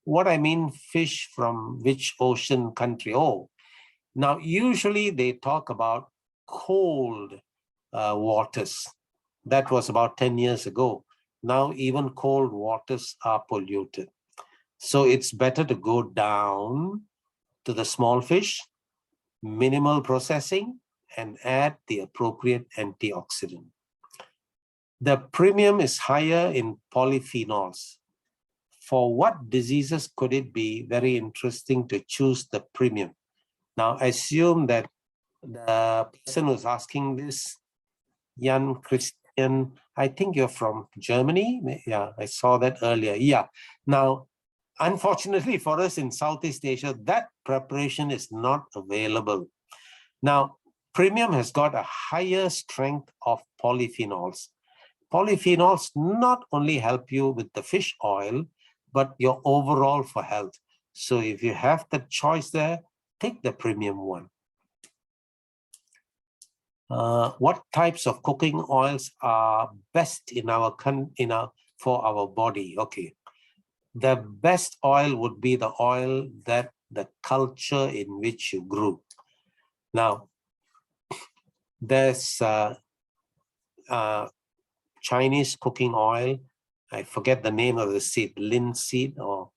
What I mean, fish from which ocean country? Oh, now usually they talk about cold waters. That was about 10 years ago. Now even cold waters are polluted. So it's better to go down to the small fish, minimal processing, and add the appropriate antioxidant. The premium is higher in polyphenols. For what diseases could it be very interesting to choose the premium? Now, assume that the person who's asking this, Jan Christian, I think you're from Germany. Yeah, I saw that earlier. Yeah. Now, unfortunately for us in Southeast Asia, that preparation is not available. Now, premium has got a higher strength of polyphenols. Polyphenols not only help you with the fish oil, but your overall for health. So if you have the choice there, take the premium one. What types of cooking oils are best for our body? Okay, the best oil would be the oil that the culture in which you grew. Now, there's Chinese cooking oil. I forget the name of the seed, linseed, or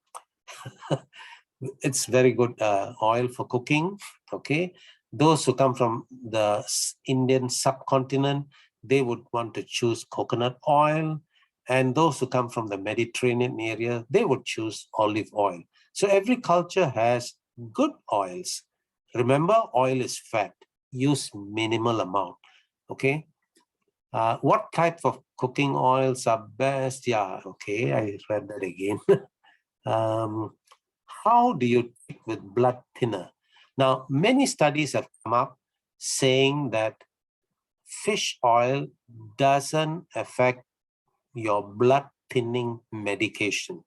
it's very good oil for cooking, okay? Those who come from the Indian subcontinent, they would want to choose coconut oil. And those who come from the Mediterranean area, they would choose olive oil. So every culture has good oils. Remember, oil is fat. Use minimal amount. Okay. What type of cooking oils are best? Yeah, okay, I read that again. How do you take with blood thinner? Now, many studies have come up saying that fish oil doesn't affect your blood thinning medication,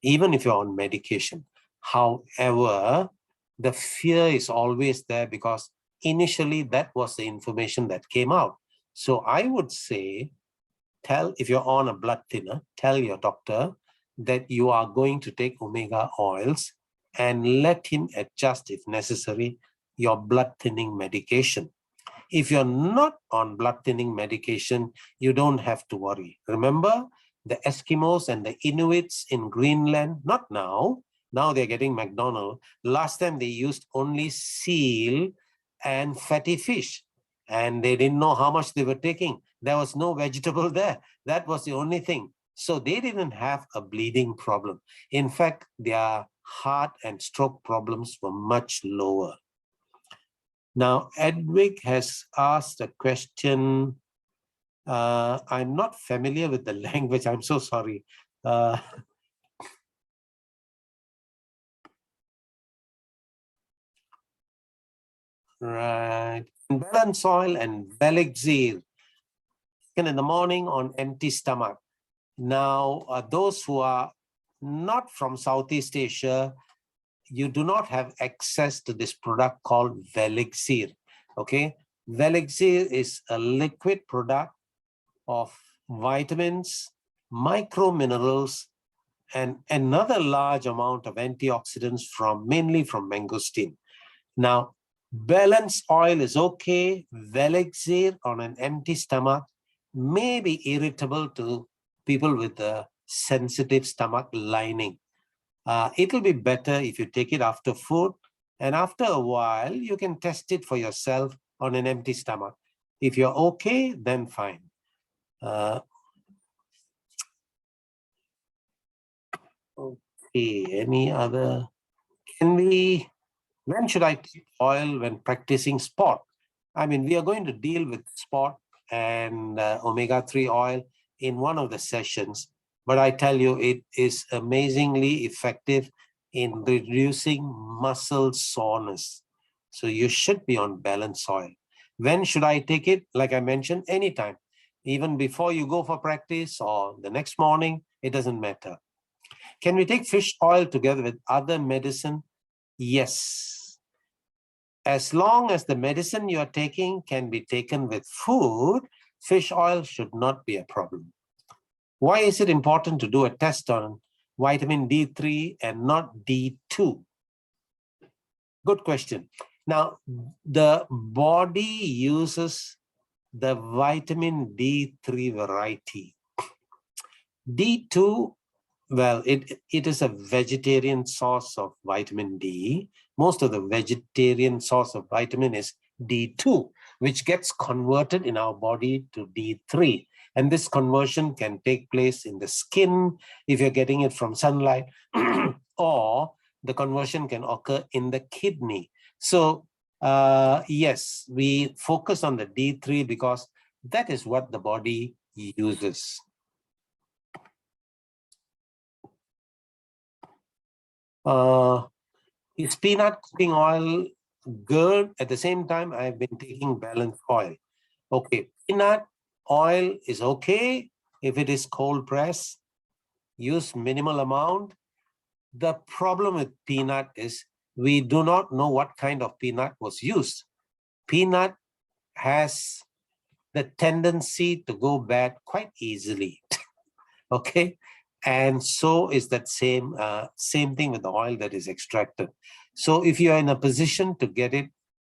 even if you're on medication. However, the fear is always there because initially that was the information that came out. So I would say, if you're on a blood thinner, tell your doctor that you are going to take omega oils and let him adjust, if necessary, your blood thinning medication. If you're not on blood thinning medication, you don't have to worry. Remember, the Eskimos and the Inuits in Greenland, not now, now they're getting McDonald's. Last time they used only seal and fatty fish, and they didn't know how much they were taking. There was no vegetable there. That was the only thing. So they didn't have a bleeding problem. In fact, their heart and stroke problems were much lower. Now, Edwig has asked a question. I'm not familiar with the language. I'm so sorry. Right. Balanceoil and Balanceoil in the morning on empty stomach. Now, those who are not from Southeast Asia, you do not have access to this product called Balanceoil. Okay, Balanceoil is a liquid product of vitamins, microminerals, and another large amount of antioxidants mainly from mangosteen. Now, Balanceoil is okay. Balanceoil on an empty stomach may be irritable to people with a sensitive stomach lining. It'll be better if you take it after food, and after a while, you can test it for yourself on an empty stomach. If you're okay, then fine. Okay, any other? When should I take oil when practicing sport? I mean, we are going to deal with sport and omega-3 oil in one of the sessions, but I tell you, it is amazingly effective in reducing muscle soreness. So you should be on Balanceoil. When should I take it? Like I mentioned, anytime. Even before you go for practice or the next morning, it doesn't matter. Can we take fish oil together with other medicine? Yes. As long as the medicine you are taking can be taken with food, fish oil should not be a problem. Why is it important to do a test on vitamin D3 and not D2? Good question. Now, the body uses the vitamin D3 variety. D2, well, it is a vegetarian source of vitamin D. Most of the vegetarian source of vitamin is D2, which gets converted in our body to D3. And this conversion can take place in the skin if you're getting it from sunlight, or the conversion can occur in the kidney. So yes, we focus on the D3 because that is what the body uses. Is peanut cooking oil good? At the same time, I've been taking Balanceoil. Okay, peanut oil is okay if it is cold pressed. Use minimal amount. The problem with peanut is we do not know what kind of peanut was used. Peanut has the tendency to go bad quite easily. Okay, and so is that same thing with the oil that is extracted. So if you're in a position to get it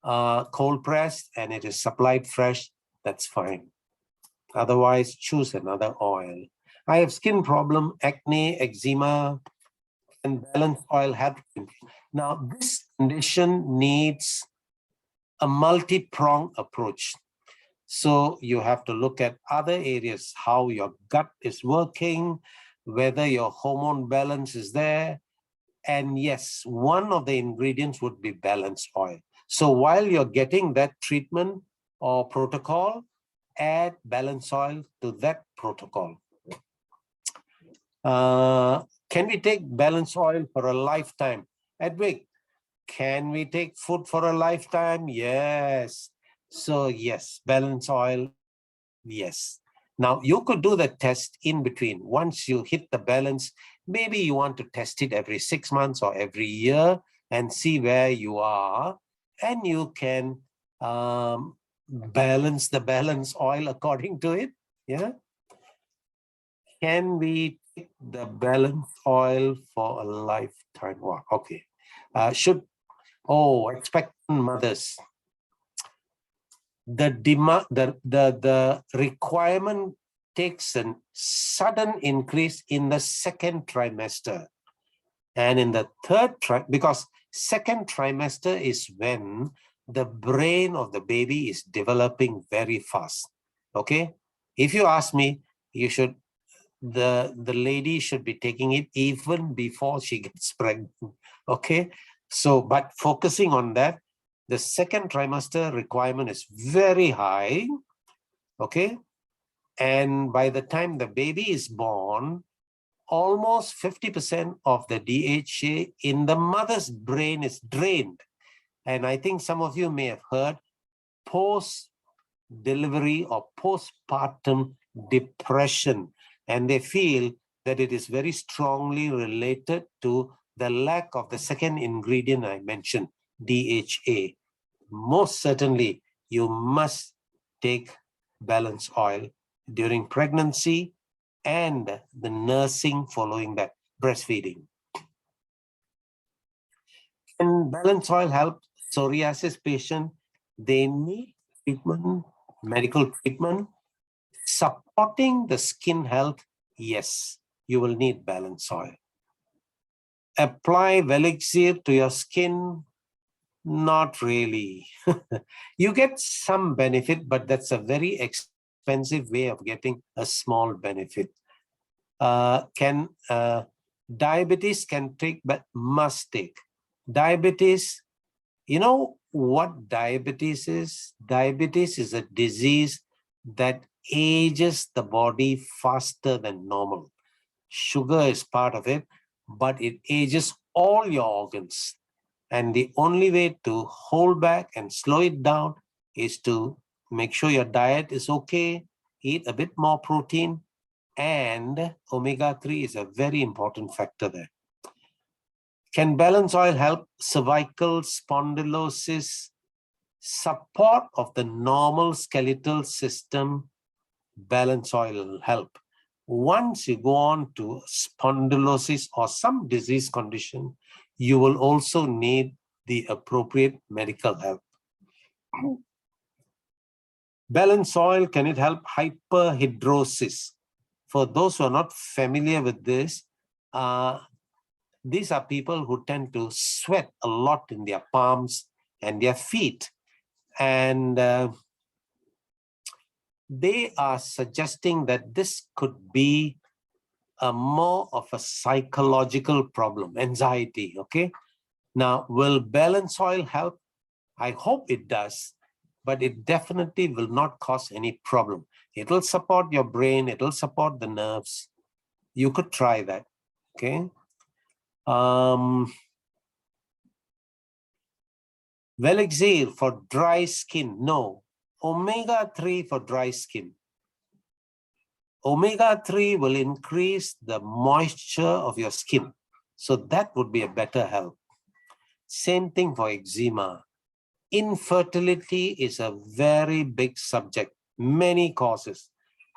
cold pressed and it is supplied fresh, that's fine. Otherwise, choose another oil. I have skin problem, acne, eczema, and Balanceoil help. Now, this condition needs a multi-pronged approach. So you have to look at other areas, how your gut is working, whether your hormone balance is there, And yes, one of the ingredients would be balance oil. So while you're getting that treatment or protocol, add balance oil to that protocol. Can we take balance oil for a lifetime? Edwig, can we take food for a lifetime? Yes. So yes, balance oil, yes. Now you could do the test in between. Once you hit the balance, maybe you want to test it every 6 months or every year and see where you are. And you can balance the balance oil according to it. Yeah. Can we take the balance oil for a lifetime? Wow, okay. Expectant mothers. The requirement takes a sudden increase in the second trimester. And in the third because second trimester is when the brain of the baby is developing very fast. Okay. If you ask me, the lady should be taking it even before she gets pregnant. Okay. So, but focusing on that, the second trimester requirement is very high. Okay. And by the time the baby is born, almost 50% of the DHA in the mother's brain is drained. And I think some of you may have heard post-delivery or postpartum depression. And they feel that it is very strongly related to the lack of the second ingredient I mentioned, DHA. Most certainly, you must take balance oil during pregnancy and the nursing following that, breastfeeding. Can balance oil help psoriasis patient? They need treatment, medical treatment. Supporting the skin health, yes, you will need balance oil. Apply Velixir to your skin, not really. You get some benefit, but that's a very expensive way of getting a small benefit. Diabetes can take, but must take. Diabetes, you know what diabetes is? Diabetes is a disease that ages the body faster than normal. Sugar is part of it, but it ages all your organs. And the only way to hold back and slow it down is to make sure your diet is okay, eat a bit more protein, and omega-3 is a very important factor there. Can balance oil help cervical spondylosis? Support of the normal skeletal system, balance oil will help. Once you go on to spondylosis or some disease condition, you will also need the appropriate medical help. Balance oil, can it help hyperhidrosis? For those who are not familiar with this, these are people who tend to sweat a lot in their palms and their feet. And they are suggesting that this could be more of a psychological problem, anxiety, okay? Now, will balance oil help? I hope it does, but it definitely will not cause any problem. It will support your brain, it will support the nerves. You could try that, okay? Velixir for dry skin, no. Omega-3 for dry skin. Omega-3 will increase the moisture of your skin. So that would be a better help. Same thing for eczema. Infertility is a very big subject, many causes,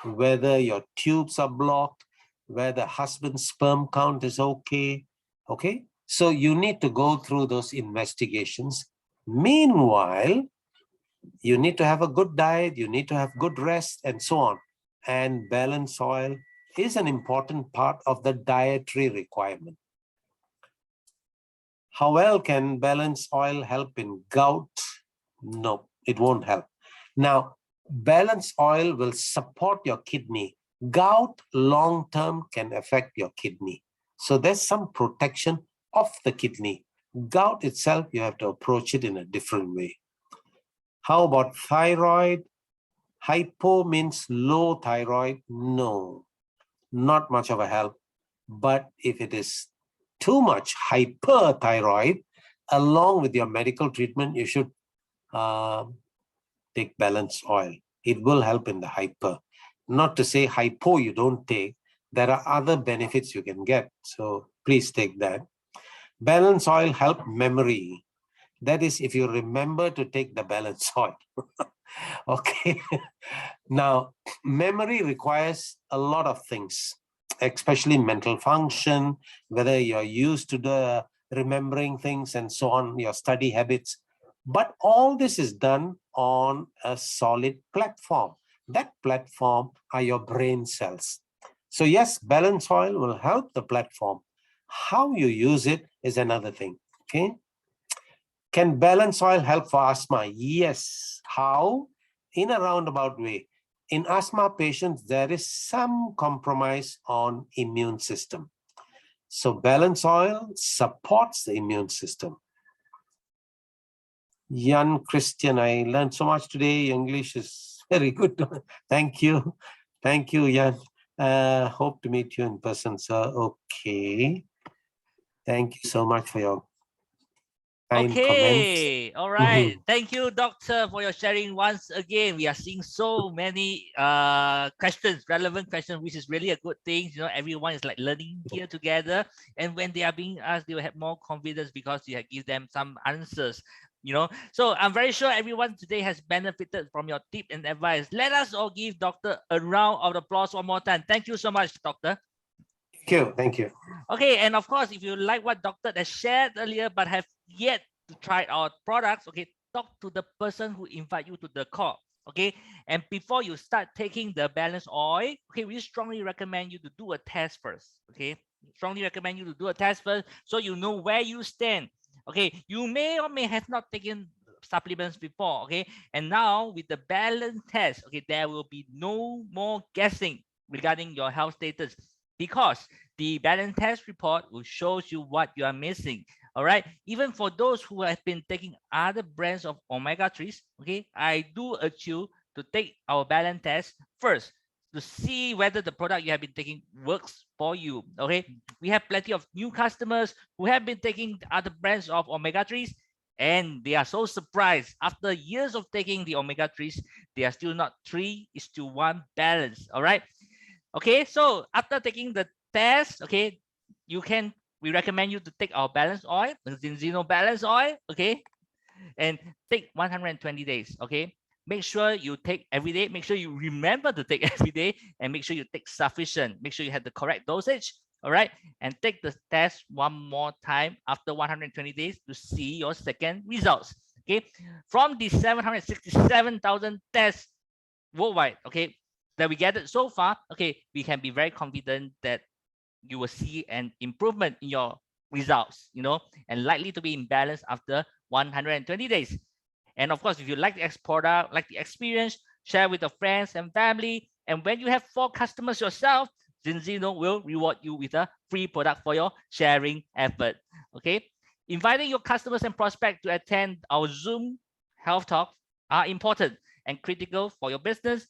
whether your tubes are blocked, whether husband's sperm count is okay. So you need to go through those investigations. Meanwhile, you need to have a good diet, you need to have good rest, and so on. And balance oil is an important part of the dietary requirement. How well can balance oil help in gout? No, it won't help. Now, balance oil will support your kidney. Gout long-term can affect your kidney. So there's some protection, of the kidney. Gout itself, you have to approach it in a different way. How about thyroid? Hypo means low thyroid. No, not much of a help. But if it is too much hyperthyroid, along with your medical treatment, you should take balance oil. It will help in the hyper. Not to say hypo you don't take. There are other benefits you can get. So please take that. Balance oil help memory. That is, if you remember to take the balance oil. Okay. Now, memory requires a lot of things, especially mental function, whether you're used to the remembering things and so on, your study habits. But all this is done on a solid platform. That platform are your brain cells. So yes, balance oil will help the platform. How you use it is another thing. Okay. Can balance oil help for asthma? Yes. How? In a roundabout way. In asthma patients, there is some compromise on immune system. So balance oil supports the immune system. Jan Christian, I learned so much today. Your English is very good. Thank you. Thank you, Jan. Hope to meet you in person, sir. Okay. Thank you so much for your kind comments. All right. Thank you, doctor, for your sharing once again. We are seeing so many questions, relevant questions, which is really a good thing. You know, everyone is like learning here together. And when they are being asked, they will have more confidence because you have give them some answers. You know, so I'm very sure everyone today has benefited from your tip and advice. Let us all give doctor a round of applause one more time. Thank you so much, doctor. Thank you. Thank you. Okay, and of course, if you like what doctor has shared earlier but have yet to try our products, okay, talk to the person who invite you to the call. Okay, and before you start taking the balance oil, okay, we strongly recommend you to do a test first. Okay, strongly recommend you to do a test first so you know where you stand. Okay, you may or may have not taken supplements before. Okay, and now with the balance test, okay, there will be no more guessing regarding your health status, because the balance test report will show you what you are missing. All right, even for those who have been taking other brands of omega-3s, okay, I do urge you to take our balance test first to see whether the product you have been taking works for you. Okay, we have plenty of new customers who have been taking other brands of omega-3s, and they are so surprised after years of taking the omega-3s, they are still not 3:1 balance. All right. Okay, so after taking the test, okay, we recommend you to take our balance oil, the Zinzino balance oil, okay, and take 120 days, okay. Make sure you take every day. Make sure you remember to take every day, and make sure you take sufficient. Make sure you have the correct dosage, all right, and take the test one more time after 120 days to see your second results. Okay, from the 767,000 tests worldwide, okay, that we gathered so far, okay, we can be very confident that you will see an improvement in your results, you know, and likely to be in balance after 120 days. And of course, if you like the product, like the experience, share with your friends and family. And when you have 4 customers yourself, Zinzino will reward you with a free product for your sharing effort. Okay, inviting your customers and prospects to attend our Zoom health talks are important and critical for your business.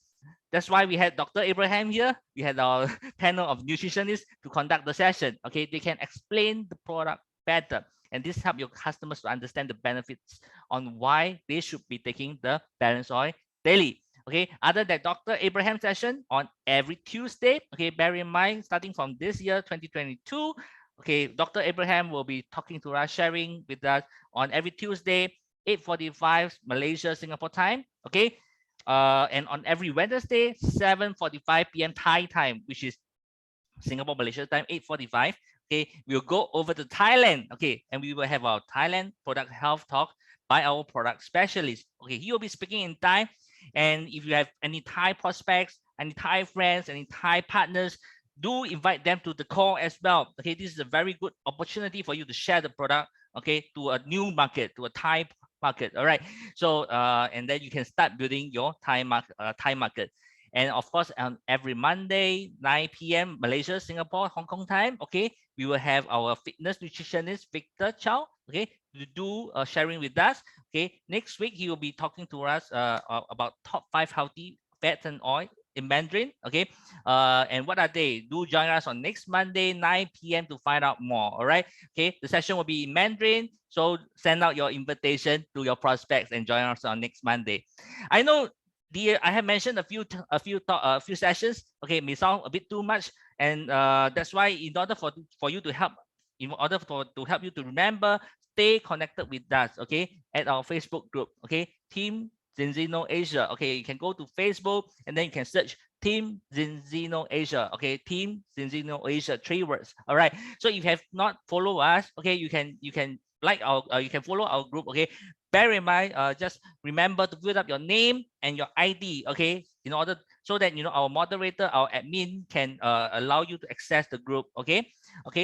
That's why we had Dr. Abraham here. We had our panel of nutritionists to conduct the session. Okay, they can explain the product better, and this helps your customers to understand the benefits on why they should be taking the balance oil daily. Okay, other than Dr. Abraham session on every Tuesday. Okay, bear in mind, starting from this year 2022. Okay, Dr. Abraham will be talking to us, sharing with us on every Tuesday, 8:45 Malaysia Singapore time. Okay. And on every Wednesday, 7:45 p.m. Thai time, which is Singapore, Malaysia time, 8:45. Okay, we'll go over to Thailand. Okay, and we will have our Thailand product health talk by our product specialist. Okay, he will be speaking in Thai. And if you have any Thai prospects, any Thai friends, any Thai partners, do invite them to the call as well. Okay, this is a very good opportunity for you to share the product, okay, to a new market, to a Thai market. All right, so and then you can start building your Thai market. And of course, on every Monday, 9 p.m. Malaysia, Singapore, Hong Kong time, okay, we will have our fitness nutritionist, Victor Chow, okay, to do sharing with us. Okay, next week, he will be talking to us about top 5 healthy fats and oil in Mandarin. Okay, and what are they? Do join us on next Monday, 9 p.m. to find out more. All right. Okay, the session will be in Mandarin. So send out your invitation to your prospects and join us on next Monday. I know I have mentioned a few sessions. Okay, may sound a bit too much, and that's why in order for you to help, to help you to remember, stay connected with us. Okay, at our Facebook group. Okay, Team Zinzino Asia. Okay, you can go to Facebook and then you can search Team Zinzino Asia. Okay, Team Zinzino Asia, 3 words. All right. So if you have not followed us, okay, you can like our you can follow our group. Okay, bear in mind, just remember to fill up your name and your ID. Okay, in order so that our moderator, our admin can allow you to access the group. Okay,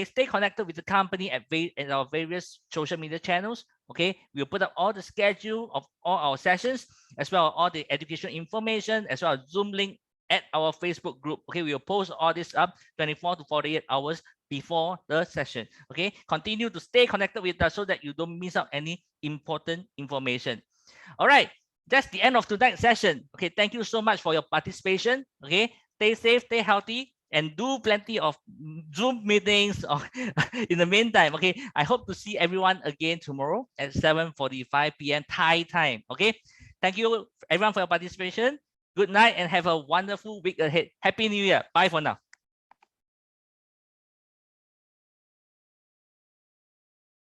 stay connected with the company at our various social media channels. Okay, we'll put up all the schedule of all our sessions, as well as all the educational information, as well as Zoom link at our Facebook group. Okay, we'll post all this up 24 to 48 hours before the session. Okay, continue to stay connected with us so that you don't miss out any important information. All right, that's the end of tonight's session. Okay, thank you so much for your participation. Okay, stay safe, stay healthy, and do plenty of Zoom meetings in the meantime. Okay, I hope to see everyone again tomorrow at 7:45 p.m. Thai time. Okay, thank you everyone for your participation. Good night and have a wonderful week ahead. Happy New Year. Bye for now.